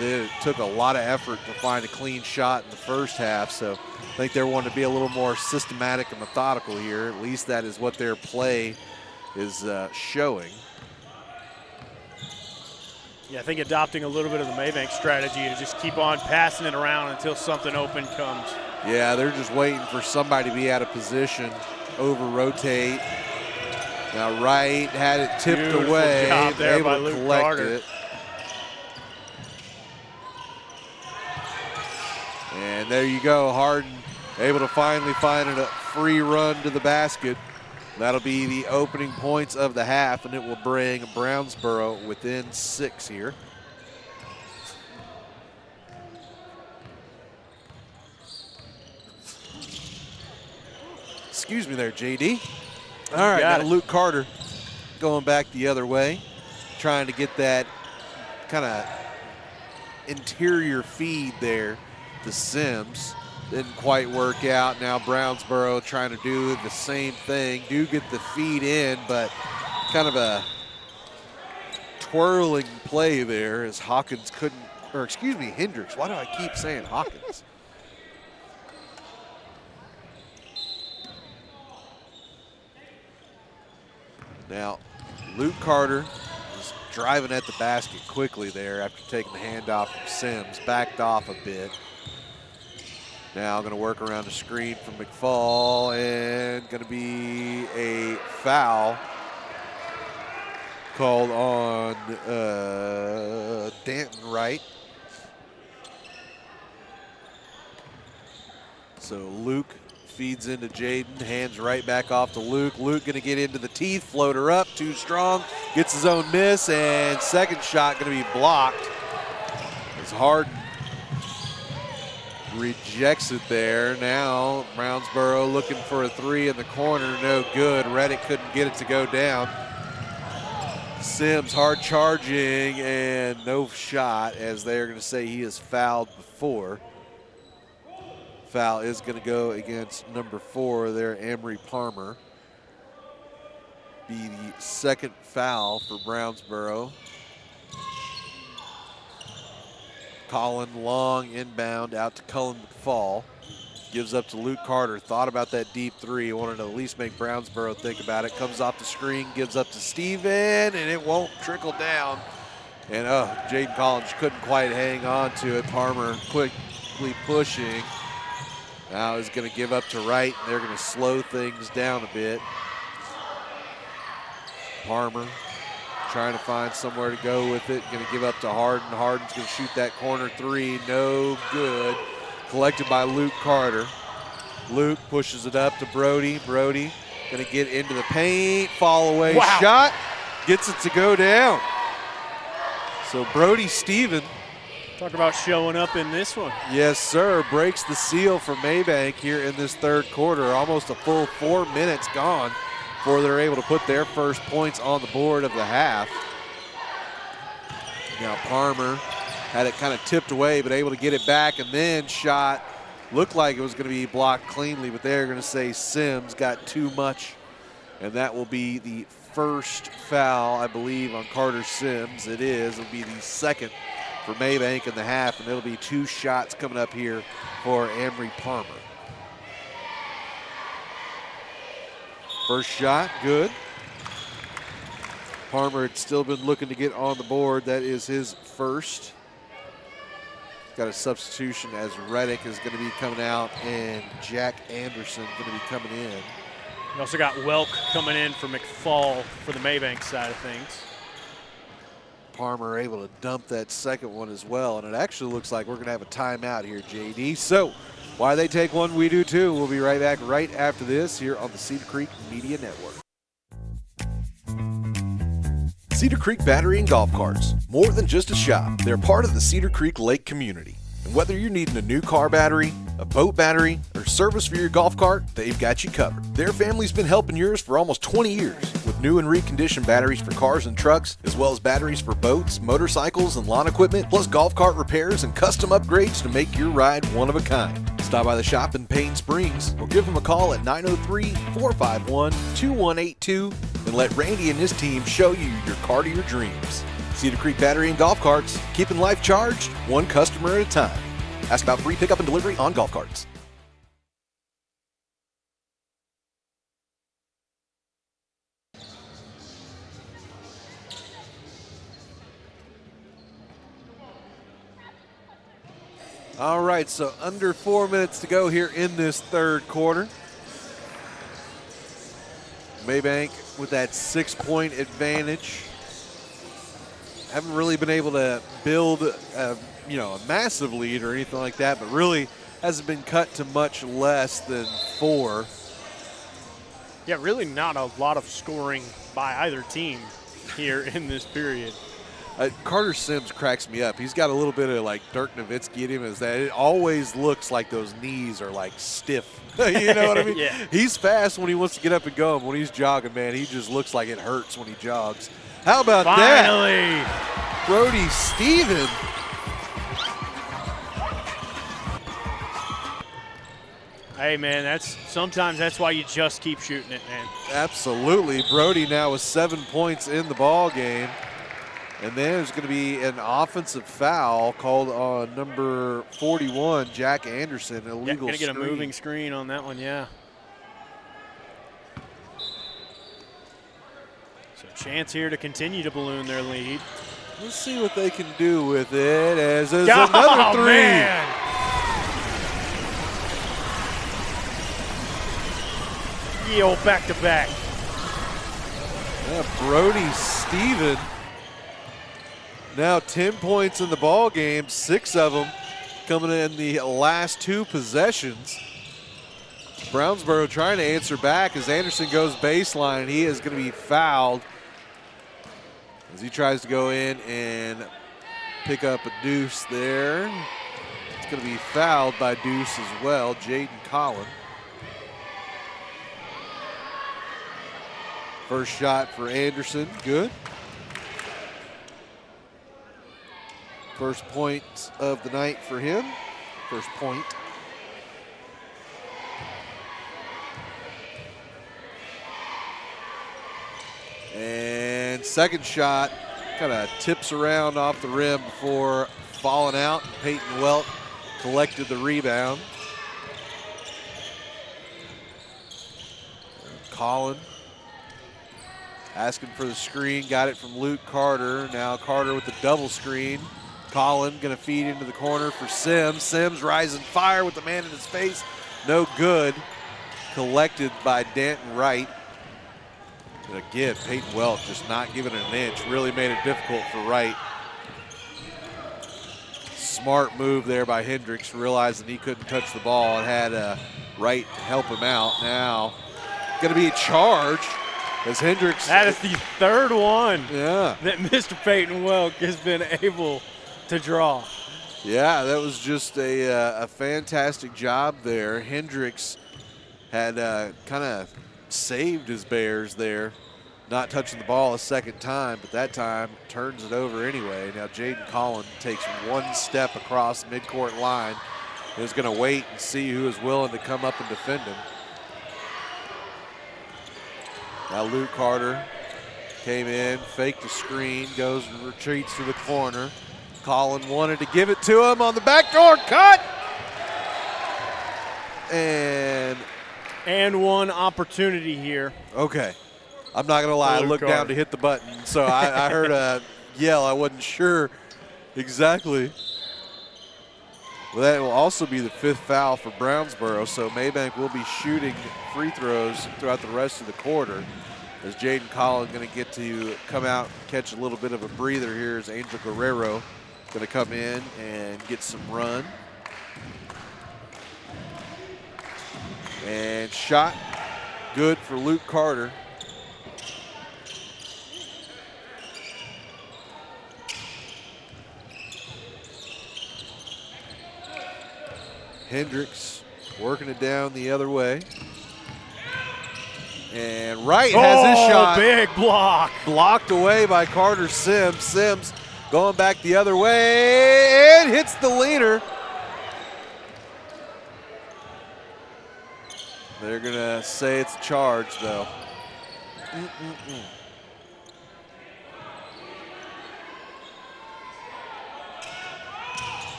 It took a lot of effort to find a clean shot in the first half, so I think they're wanting to be a little more systematic and methodical here. At least that is what their play is showing. Yeah, I think adopting a little bit of the Mabank strategy to just keep on passing it around until something open comes. Yeah, they're just waiting for somebody to be out of position, over-rotate. Now Wright had it tipped Beautiful away, job there able by to Luke collect Carter. it. And there you go, Harden able to finally find a free run to the basket. That'll be the opening points of the half, and it will bring Brownsboro within 6 here. Excuse me there, JD. All right, now Luke Carter going back the other way, trying to get that kind of interior feed there to Sims. Didn't quite work out. Now Brownsboro trying to do the same thing. Do get the feed in, but kind of a twirling play there as Hawkins couldn't, or excuse me, Hendricks. Why do I keep saying Hawkins? Now, Luke Carter is driving at the basket quickly there after taking the handoff from Sims. Backed off a bit. Now going to work around the screen from McFall, and going to be a foul called on Danton Wright. So Luke feeds into Jaden, hands right back off to Luke. Luke going to get into the teeth, floater up, too strong, gets his own miss, and second shot going to be blocked as Harden rejects it there. Now Brownsboro looking for a three in the corner, no good. Reddick couldn't get it to go down. Sims hard charging and no shot, as they're going to say he has fouled before. Foul is going to go against number 4 there, Emery Palmer. Be the second foul for Brownsboro. Colin long inbound out to Cullen McFall. Gives up to Luke Carter. Thought about that deep three. Wanted to at least make Brownsboro think about it. Comes off the screen, gives up to Steven, and it won't trickle down. And Jaden Collins couldn't quite hang on to it. Palmer quickly pushing. Now is going to give up to Wright, and they're going to slow things down a bit. Palmer trying to find somewhere to go with it. Going to give up to Harden. Harden's going to shoot that corner three. No good. Collected by Luke Carter. Luke pushes it up to Brody. Brody going to get into the paint. Fall away shot. Gets it to go down. So Brody Steven. Talk about showing up in this one. Yes, sir. Breaks the seal for Mabank here in this third quarter. Almost a full 4 minutes gone before they're able to put their first points on the board of the half. Now Palmer had it kind of tipped away, but able to get it back, and then shot. Looked like it was going to be blocked cleanly, but they're going to say Sims got too much, and that will be the first foul, I believe, on Carter Sims. It is. It'll be the second for Mabank in the half, and it'll be 2 shots coming up here for Emery Palmer. First shot, good. Palmer had still been looking to get on the board. That is his first. Got a substitution as Reddick is going to be coming out and Jack Anderson going to be coming in. We also got Welk coming in for McFall for the Mabank side of things. Parmer able to dump that second one as well, and it actually looks like we're going to have a timeout here, JD. So why they take one, we do too. We'll be right back right after this here on the Cedar Creek Media Network. Cedar Creek Battery and Golf Carts. More than just a shop, they're part of the Cedar Creek Lake community. And whether you're needing a new car battery, a boat battery, or service for your golf cart, they've got you covered. Their family's been helping yours for almost 20 years with new and reconditioned batteries for cars and trucks, as well as batteries for boats, motorcycles, and lawn equipment, plus golf cart repairs and custom upgrades to make your ride one of a kind. Stop by the shop in Payne Springs or give them a call at 903-451-2182 and let Randy and his team show you your cart of your dreams. Cedar Creek Battery and Golf Carts, keeping life charged one customer at a time. Ask about free pickup and delivery on golf carts. All right, so under 4 minutes to go here in this third quarter. Mabank with that 6-point advantage. Haven't really been able to build a massive lead or anything like that, but really hasn't been cut to much less than 4. Yeah, really not a lot of scoring by either team here in this period. Carter Sims cracks me up. He's got a little bit of like Dirk Nowitzki in him, is that it always looks like those knees are like stiff. You know what I mean? Yeah. He's fast when he wants to get up and go, and when he's jogging, man, he just looks like it hurts when he jogs. How about Finally. that? Brody Steven. Hey, man, sometimes that's why you just keep shooting it, man. Absolutely. Brody now with 7 points in the ball game. And then there's going to be an offensive foul called on number 41, Jack Anderson, illegal Going to get a screen. moving screen on that one, yeah. So chance here to continue to balloon their lead. Let's see what they can do with it as there's another three. Man. Yo, back-to-back. Yeah, Brody Steven. Now 10 points in the ball game, 6 of them coming in the last 2 possessions. Brownsboro trying to answer back as Anderson goes baseline. He is going to be fouled as he tries to go in and pick up a deuce there. It's going to be fouled by Deuce as well, Jaden Collin. First shot for Anderson, good. First point of the night for him. First point. And second shot kind of tips around off the rim before falling out. Peyton Welk collected the rebound. Collin asking for the screen, got it from Luke Carter. Now Carter with the double screen. Collin going to feed into the corner for Sims. Sims rising fire with the man in his face. No good. Collected by Danton Wright. And again, Peyton Welk just not giving it an inch. Really made it difficult for Wright. Smart move there by Hendricks, realizing he couldn't touch the ball and had Wright help him out. Now going to be a charge as Hendricks. That is the third one that Mr. Peyton Welk has been able to draw. Yeah, that was just a fantastic job there. Hendricks had kind of saved his Bears there, not touching the ball a second time, but that time turns it over anyway. Now Jaden Collin takes one step across the midcourt line and is going to wait and see who is willing to come up and defend him. Now Luke Carter came in, faked the screen, goes and retreats to the corner. Collin wanted to give it to him on the backdoor cut. And one opportunity here. Okay. I'm not going to lie. I looked down to hit the button, so I heard a yell. I wasn't sure exactly. Well, that will also be the 5th foul for Brownsboro, so Mabank will be shooting free throws throughout the rest of the quarter, as Jaden Collin going to get to come out and catch a little bit of a breather here as Angel Guerrero going to come in and get some run. And shot good for Luke Carter. Hendricks working it down the other way. And Wright has his shot. Big block. Blocked away by Carter Sims. Sims going back the other way and hits the leaner. They're going to say it's a charge, though.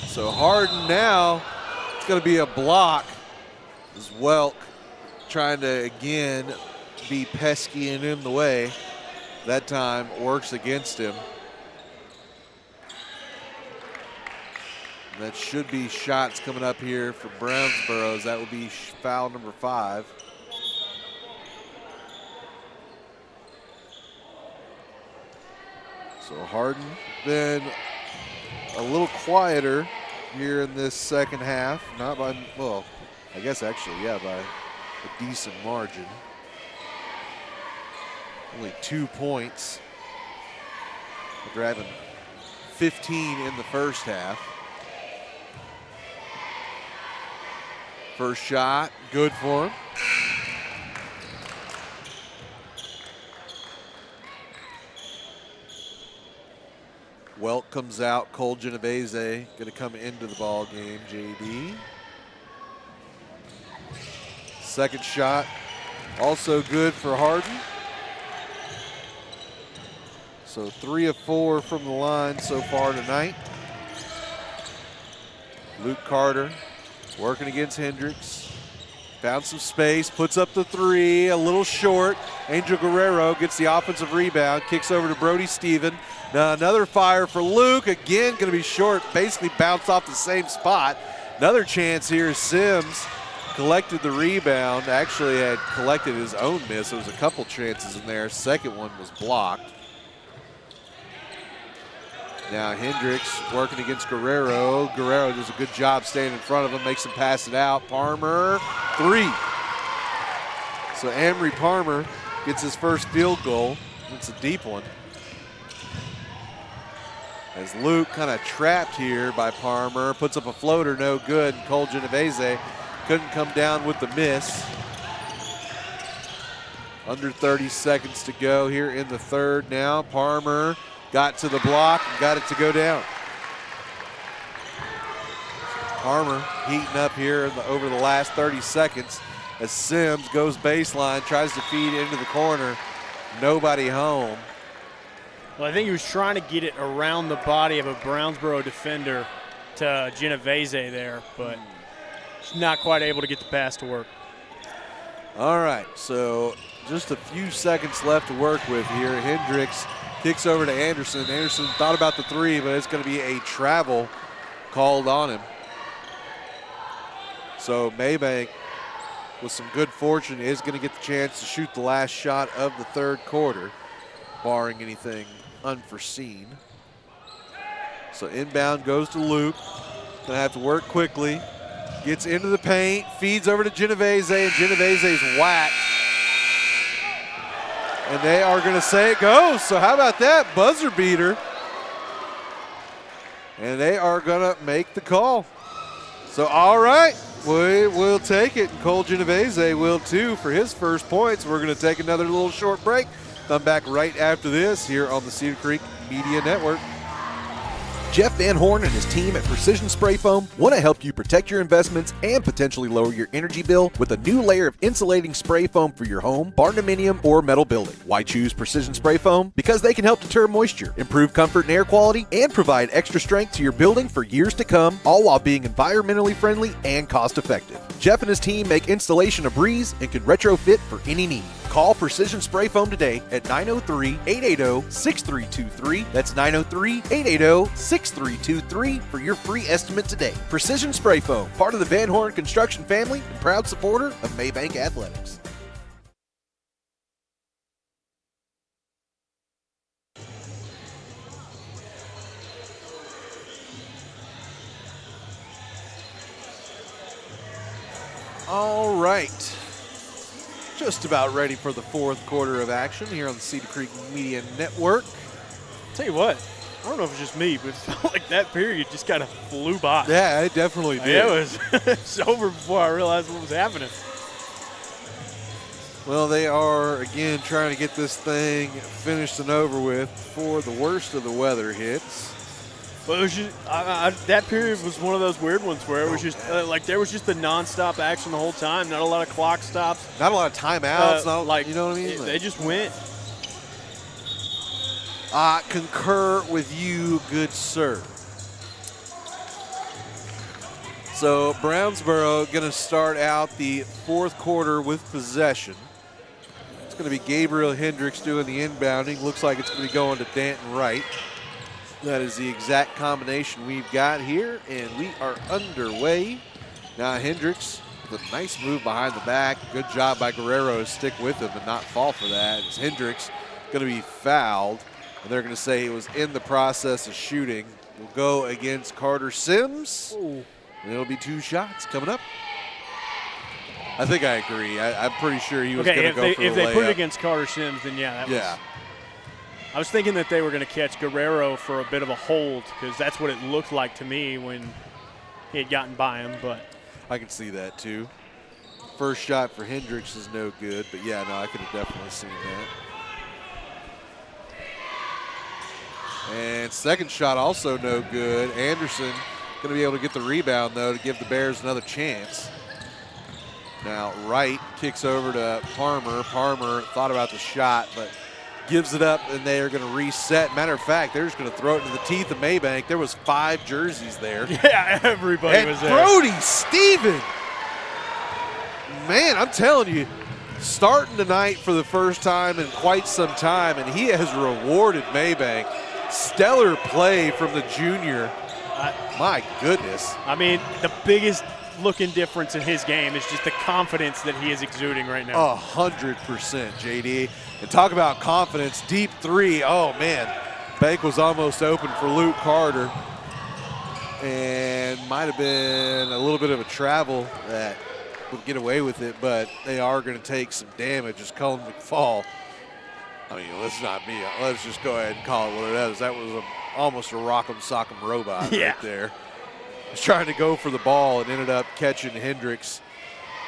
So Harden now, it's going to be a block as Welk trying to, again, be pesky and in the way. That time works against him. That should be shots coming up here for Brownsboro. That will be foul number 5. So Harden been a little quieter here in this second half. Not by, well, I guess actually, yeah, by a decent margin. Only 2 points after having 15 in the first half. First shot, good for him. Welk comes out, Cole Genovese going to come into the ball game, JD. Second shot, also good for Harden. So 3 of 4 from the line so far tonight. Luke Carter working against Hendricks. Found some space, puts up the 3, a little short. Angel Guerrero gets the offensive rebound, kicks over to Brody Stephen. Now another fire for Luke, again going to be short, basically bounced off the same spot. Another chance here, Sims collected the rebound, actually had collected his own miss. There was a couple chances in there, second one was blocked. Now Hendricks working against Guerrero. Guerrero does a good job staying in front of him, makes him pass it out. Parmer, 3. So Amory Parmer gets his first field goal. It's a deep one. As Luke kind of trapped here by Parmer, puts up a floater, no good. And Cole Genovese couldn't come down with the miss. Under 30 seconds to go here in the third now. Parmer got to the block and got it to go down. Parmer heating up here over the last 30 seconds as Sims goes baseline, tries to feed into the corner. Nobody home. Well, I think he was trying to get it around the body of a Brownsboro defender to Genovese there, but he's not quite able to get the pass to work. All right, so just a few seconds left to work with here. Hendricks kicks over to Anderson. Anderson thought about the 3, but it's going to be a travel called on him. So Mabank, with some good fortune, is going to get the chance to shoot the last shot of the third quarter, barring anything unforeseen. So inbound goes to Luke. Going to have to work quickly. Gets into the paint, feeds over to Genovese, and Genovese's whacked. And they are going to say it goes. So how about that? Buzzer beater. And they are going to make the call. So all right, we will take it. And Cole Genovese will too for his first points. We're going to take another little short break. Come back right after this here on the Cedar Creek Media Network. Jeff Van Horn and his team at Precision Spray Foam want to help you protect your investments and potentially lower your energy bill with a new layer of insulating spray foam for your home, barndominium, or metal building. Why choose Precision Spray Foam? Because they can help deter moisture, improve comfort and air quality, and provide extra strength to your building for years to come, all while being environmentally friendly and cost effective. Jeff and his team make installation a breeze and can retrofit for any need. Call Precision Spray Foam today at 903-880-6323. That's 903-880-6323 for your free estimate today. Precision Spray Foam, part of the Van Horn Construction family and proud supporter of Mabank Athletics. All right. Just about ready for the fourth quarter of action here on the Cedar Creek Media Network. Tell you what, I don't know if it's just me, but it felt like that period just kind of flew by. Yeah, it definitely did. It was it's over before I realized what was happening. Well, they are, again, trying to get this thing finished and over with before the worst of the weather hits. But it was just that period was one of those weird ones where it was just like there was just the nonstop action the whole time. Not a lot of clock stops. Not a lot of timeouts. Not like you know what I mean. They just went. I concur with you, good sir. So Brownsboro going to start out the fourth quarter with possession. It's going to be Gabriel Hendricks doing the inbounding. Looks like it's going to be going to Danton Wright. That is the exact combination we've got here, and we are underway. Now Hendricks with a nice move behind the back. Good job by Guerrero to stick with him and not fall for that. It's Hendricks going to be fouled, and they're going to say he was in the process of shooting. Will go against Carter Sims, and it'll be 2 shots coming up. I think I agree. I'm pretty sure he was going to go for the if they put it layup. against Carter Sims, then yeah, that Yeah. was. I was thinking that they were going to catch Guerrero for a bit of a hold because that's what it looked like to me when he had gotten by him. But I can see that too. First shot for Hendricks is no good, but yeah, no, I could have definitely seen that. And second shot also no good. Anderson going to be able to get the rebound though to give the Bears another chance. Now Wright kicks over to Palmer. Palmer thought about the shot, but gives it up, and they are going to reset. Matter of fact, they're just going to throw it into the teeth of Mabank. There was 5 jerseys there. yeah, everybody And was there. Brody Stephen. Man, I'm telling you, starting tonight for the first time in quite some time, and he has rewarded Mabank. Stellar play from the junior. My goodness. I mean, the biggest looking difference in his game is just the confidence that he is exuding right now. 100%, JD. And talk about confidence, deep 3. Oh, man. Bank was almost open for Luke Carter. And might have been a little bit of a travel that would get away with it, but they are going to take some damage as Cullen McFall. I mean, let's not be, let's just go ahead and call it what it is. That was almost a rock'em sock'em robot right there. Was trying to go for the ball and ended up catching Hendricks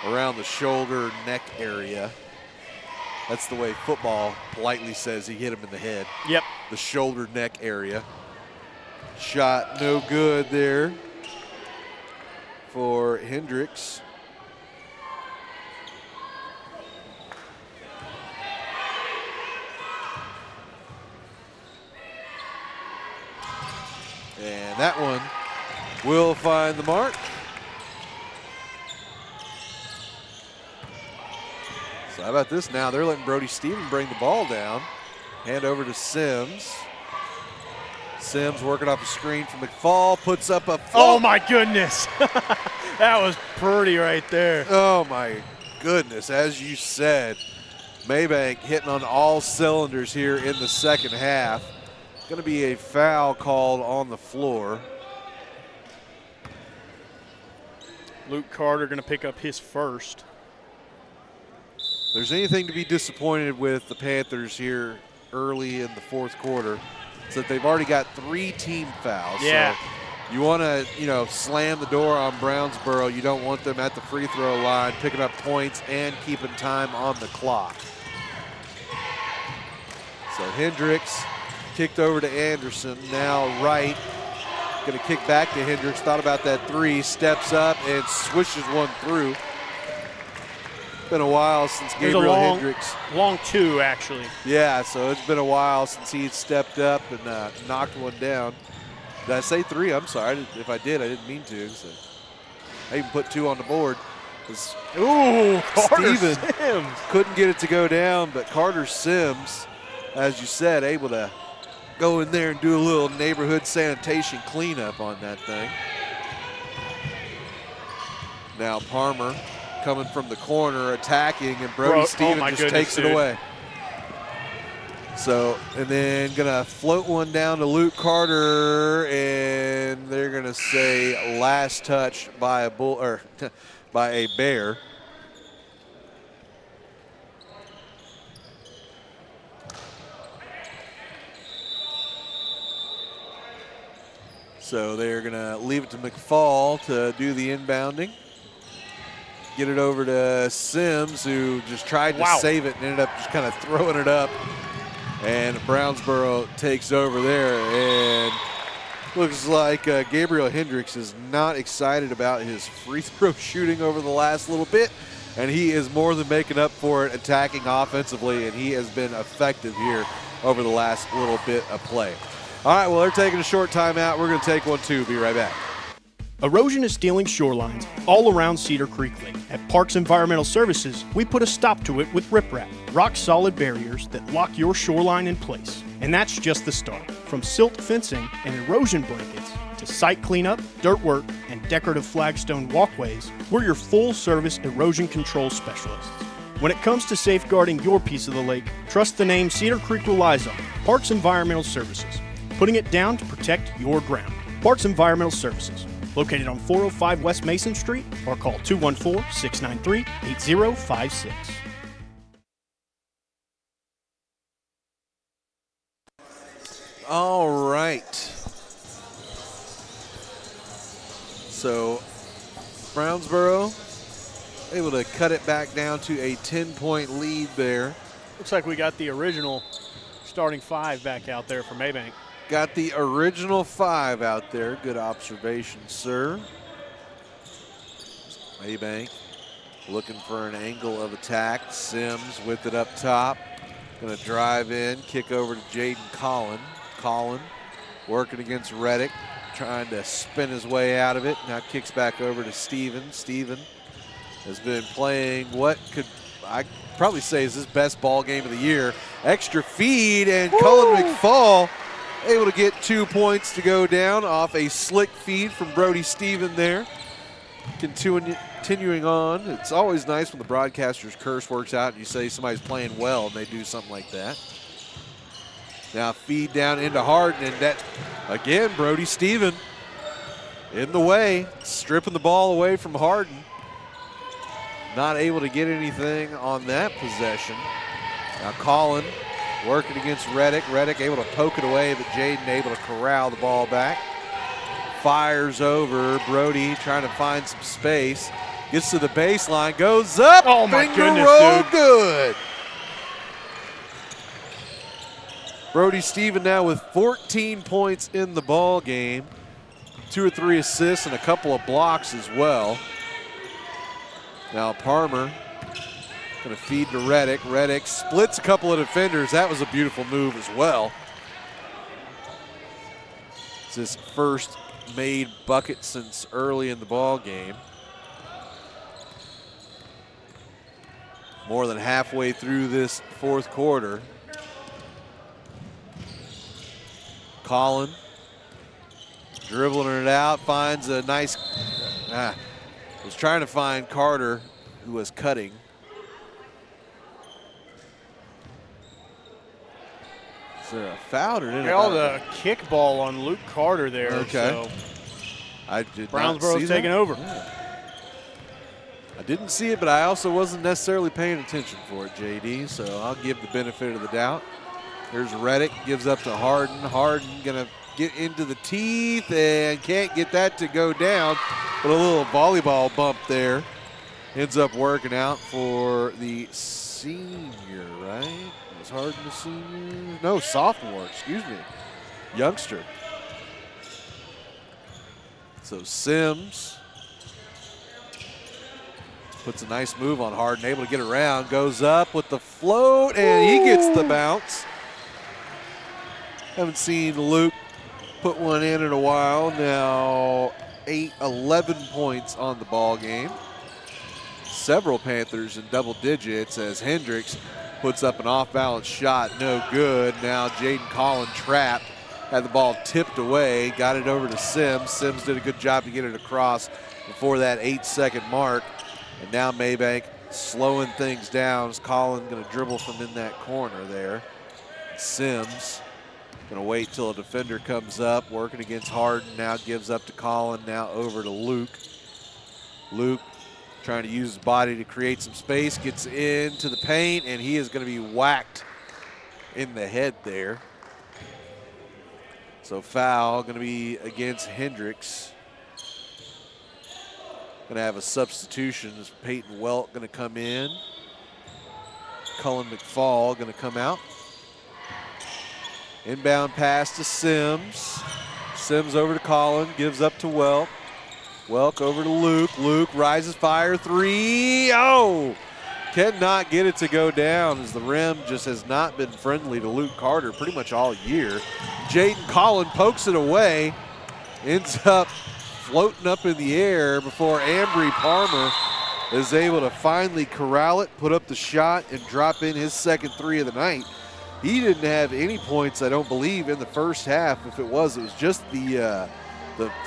around the shoulder, neck area. That's the way football politely says he hit him in the head. Yep. The shoulder, neck area. Shot no good there for Hendricks. And that one will find the mark. So how about this now? They're letting Brody Stephen bring the ball down. Hand over to Sims. Sims working off a screen from McFall, puts up a Oh my goodness. That was pretty right there. Oh my goodness, as you said, Mabank hitting on all cylinders here in the second half. Going to be a foul called on the floor. Luke Carter going to pick up his first. If there's anything to be disappointed with the Panthers here early in the fourth quarter, it's that they've already got 3 team fouls. Yeah. So you want to, slam the door on Brownsboro. You don't want them at the free throw line picking up points and keeping time on the clock. So Hendricks kicked over to Anderson. Now Wright going to kick back to Hendricks. Thought about that 3, steps up and swishes one through. Been a while since Gabriel Hendricks. Long 2, actually. Yeah, so it's been a while since he stepped up and knocked one down. Did I say 3? I'm sorry. If I did, I didn't mean to. So I even put 2 on the board. Ooh, Carter Steven Sims. couldn't get it to go down, but Carter Sims, as you said, able to go in there and do a little neighborhood sanitation cleanup on that thing. Now Palmer coming from the corner, attacking, and Brody Stevens just takes it away. So, and then gonna float one down to Luke Carter, and they're gonna say last touch by a bull or by a Bear. So they're gonna leave it to McFall to do the inbounding. Get it over to Sims, who just tried to save it and ended up just kind of throwing it up. And Brownsboro takes over there, and looks like Gabriel Hendricks is not excited about his free throw shooting over the last little bit, and he is more than making up for it attacking offensively, and he has been effective here over the last little bit of play. All right, well, they're taking a short timeout. We're going to take one, too. Be right back. Erosion is stealing shorelines all around Cedar Creek Lake. At Parks Environmental Services, we put a stop to it with riprap, rock-solid barriers that lock your shoreline in place. And that's just the start. From silt fencing and erosion blankets to site cleanup, dirt work, and decorative flagstone walkways, we're your full-service erosion control specialists. When it comes to safeguarding your piece of the lake, trust the name Cedar Creek relies on, Parks Environmental Services, putting it down to protect your ground. Parks Environmental Services, located on 405 West Mason Street, or call 214-693-8056. All right. So Brownsboro able to cut it back down to a 10-point lead there. Looks like we got the original starting five back out there for Mabank. Got the original five out there. Good observation, sir. Mabank looking for an angle of attack. Sims with it up top. Going to drive in, kick over to Jaden Collin. Collin working against Reddick, trying to spin his way out of it. Now kicks back over to Steven. Steven has been playing what could I probably say is his best ball game of the year. Extra feed, and Cullen McFall able to get 2 points to go down off a slick feed from Brody Stephen there. Continuing on, it's always nice when the broadcaster's curse works out and you say somebody's playing well and they do something like that. Now feed down into Harden, and that, again, Brody Stephen in the way, stripping the ball away from Harden. Not able to get anything on that possession. Now Collin working against Reddick. Reddick able to poke it away, but Jaden able to corral the ball back. Fires over. Brody trying to find some space. Gets to the baseline, goes up. Oh my goodness, roll, dude. good. Brody Stephen now with 14 points in the ball game. 2 or 3 assists and a couple of blocks as well. Now Palmer going to feed to Reddick. Reddick splits a couple of defenders. That was a beautiful move as well. It's his first made bucket since early in the ball game. More than halfway through this fourth quarter. Collin dribbling it out, finds a nice, was trying to find Carter, who was cutting. Is there a foul or did All the kickball on Luke Carter there. Okay. So I did not see Brownsboro's that. taking over. Yeah. I didn't see it, but I also wasn't necessarily paying attention for it, JD, so I'll give the benefit of the doubt. There's Reddick, gives up to Harden. Harden gonna get into the teeth and can't get that to go down, but a little volleyball bump there. Ends up working out for the senior, right? Was Harden the senior? No, sophomore, excuse me. Youngster. So Sims puts a nice move on Harden, able to get around, goes up with the float, and he gets the bounce. Haven't seen Luke put one in a while. Now 11 points on the ball game. several Panthers in double digits as Hendricks puts up an off-balance shot, no good. Now Jaden Collin trapped, had the ball tipped away, got it over to Sims. Sims did a good job to get it across before that 8-second mark. And now Mabank slowing things down. Is Collin going to dribble from in that corner there. Sims going to wait till a defender comes up, working against Harden, now gives up to Collin, now over to Luke. Luke trying to use his body to create some space, gets into the paint, and he is going to be whacked in the head there. So foul going to be against Hendricks. Going to have a substitution as Peyton Welk going to come in. Cullen McFall going to come out. Inbound pass to Sims. Sims over to Collin, gives up to Welk. Welk over to Luke. Luke rises, fire, three. Oh! Cannot get it to go down as the rim just has not been friendly to Luke Carter pretty much all year. Jaden Collin pokes it away, ends up floating up in the air before Ambry Palmer is able to finally corral it, put up the shot, and drop in his second three of the night. He didn't have any points, I don't believe, in the first half. If it was just the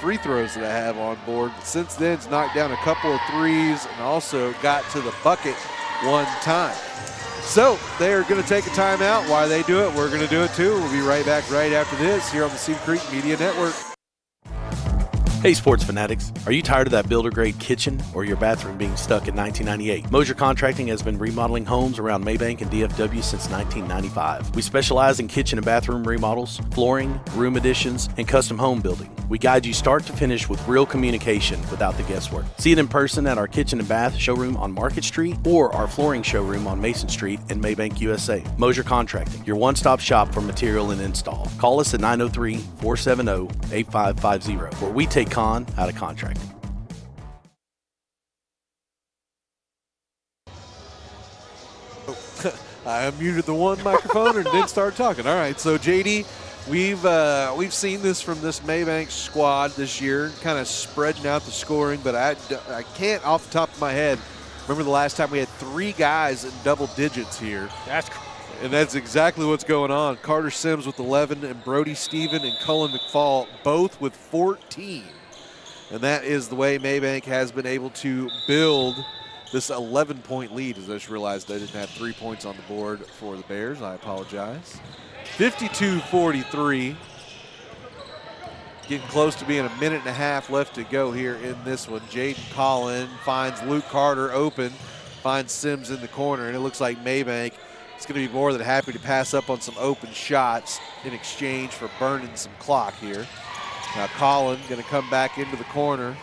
free throws that I have on board. But since then, he's knocked down a couple of threes and also got to the bucket one time. So they're going to take a timeout. While they do it, we're going to do it too. We'll be right back right after this here on the Cedar Creek Media Network. Hey sports fanatics, are you tired of that builder grade kitchen or your bathroom being stuck in 1998? Mosier Contracting has been remodeling homes around Mabank and DFW since 1995. We specialize in kitchen and bathroom remodels, flooring, room additions, and custom home building. We guide you start to finish with real communication without the guesswork. See it in person at our kitchen and bath showroom on Market Street or our flooring showroom on Mason Street in Mabank, USA. Mosier Contracting, your one-stop shop for material and install. Call us at 903-470-8550, where we take con out of contracting. I unmuted the one microphone and didn't start talking. All right, so JD, we've seen this from this Mabank squad this year, kind of spreading out the scoring, but I can't off the top of my head remember the last time we had three guys in double digits here. And that's exactly what's going on. Carter Sims with 11 and Brody Stephen and Cullen McFall both with 14. And that is the way Mabank has been able to build this 11-point lead. As I just realized I didn't have 3 points on the board for the Bears. I apologize. 52-43. Getting close to being a minute and a half left to go here in this one. Jaden Collin finds Luke Carter open, finds Sims in the corner, and it looks like Mabank is going to be more than happy to pass up on some open shots in exchange for burning some clock here. Now Collin going to come back into the corner,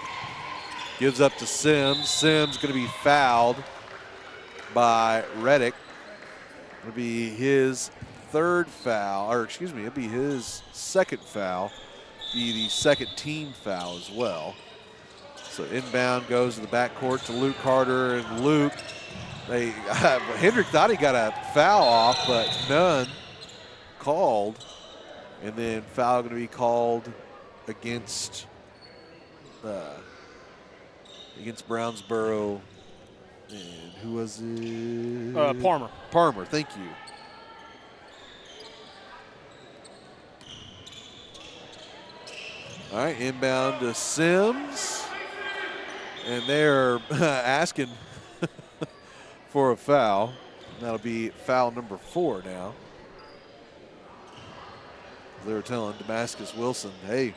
gives up to Sims. Sims going to be fouled by Reddick. It'll be his third foul, or excuse me, it'll be his second foul. Be the second team foul as well. So inbound goes to the backcourt to Luke Carter, and Luke, Hendrick thought he got a foul off, but none called. And then foul going to be called against Brownsboro. And who was it? Palmer. Palmer, thank you. All right, inbound to Sims. And they're asking for a foul. That'll be foul number 4 now. They were telling Damascus Wilson, hey,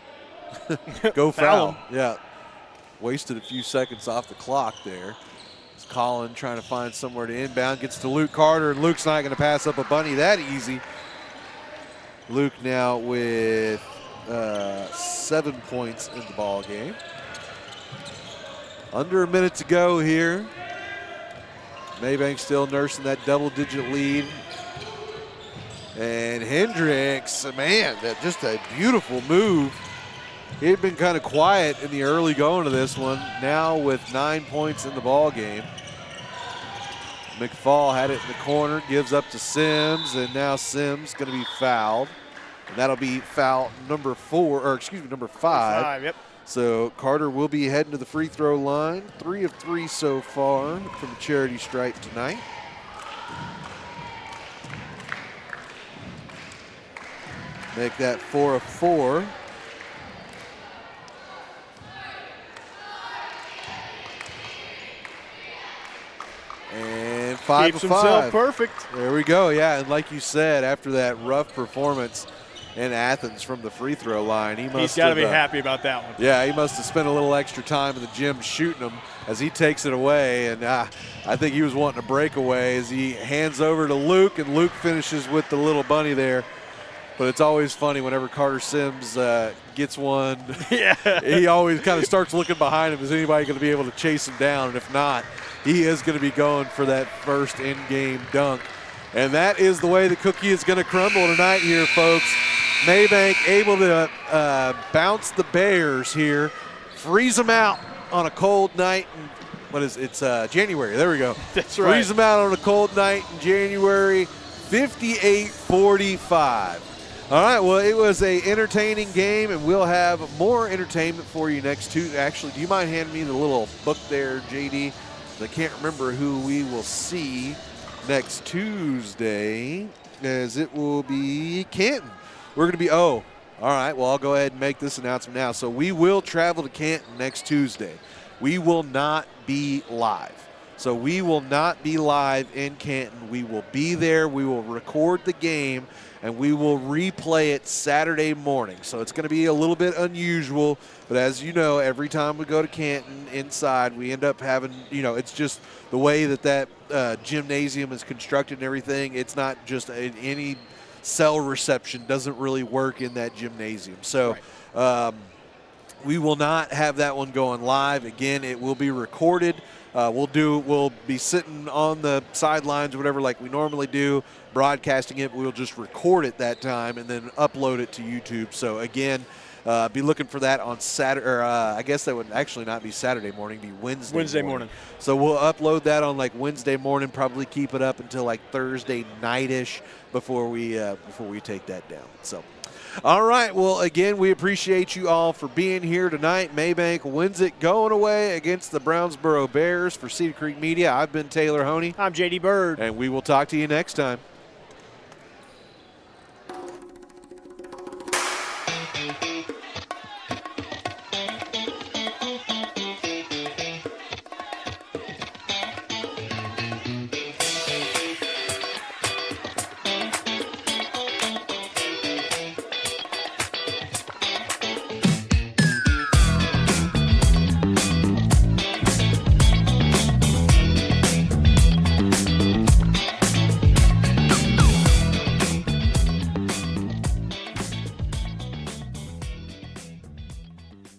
go foul. Yeah, wasted a few seconds off the clock there. It's Collin trying to find somewhere to inbound, gets to Luke Carter, and Luke's not going to pass up a bunny that easy. Luke now with 7 points in the ball game. Under a minute to go here. Mabank still nursing that double-digit lead. And Hendricks, man, that just a beautiful move. He had been kind of quiet in the early going of this one. Now with 9 points in the ball game. McFall had it in the corner, gives up to Sims, and now Sims going to be fouled. And that'll be foul number 5. Yep. So Carter will be heading to the free throw line. 3 of 3 so far from the charity stripe tonight. Make that 4 of 4. And 5 Keeps of himself 5. perfect. There we go. Yeah, and like you said, after that rough performance in Athens from the free throw line, He's got to be happy about that one. Yeah, he must have spent a little extra time in the gym shooting them as he takes it away. And I think he was wanting a breakaway as he hands over to Luke, and Luke finishes with the little bunny there. But it's always funny whenever Carter Sims gets one. Yeah. He always kind of starts looking behind him. Is anybody going to be able to chase him down? And if not, he is going to be going for that first in-game dunk. And that is the way the cookie is going to crumble tonight here, folks. Mabank able to bounce the Bears here, freeze them out on a cold night. It's January. There we go. That's right. Freeze them out on a cold night in January, 58-45. All right, well, it was a entertaining game, and we'll have more entertainment for you next Tuesday. Actually, do you mind handing me the little book there, JD? I can't remember who we will see next Tuesday, as it will be Canton. We're going to be, all right, well, I'll go ahead and make this announcement now. So we will travel to Canton next Tuesday. We will not be live. So we will not be live in Canton. We will be there. We will record the game, and we will replay it Saturday morning. So it's going to be a little bit unusual, but as you know, every time we go to Canton inside, we end up having, it's just the way that gymnasium is constructed and everything. It's not just any cell reception doesn't really work in that gymnasium. So we will not have that one going live. Again, it will be recorded. We'll be sitting on the sidelines or whatever like we normally do, broadcasting it. We'll just record it that time and then upload it to YouTube. So again, be looking for that on Saturday, or I guess that would actually not be Saturday morning, it'd be Wednesday morning. So we'll upload that on like Wednesday morning, probably keep it up until like Thursday night-ish before we take that down. So. All right, well, again, we appreciate you all for being here tonight. Mabank wins it going away against the Brownsboro Bears. For Cedar Creek Media, I've been Taylor Honey. I'm JD Bird. And we will talk to you next time.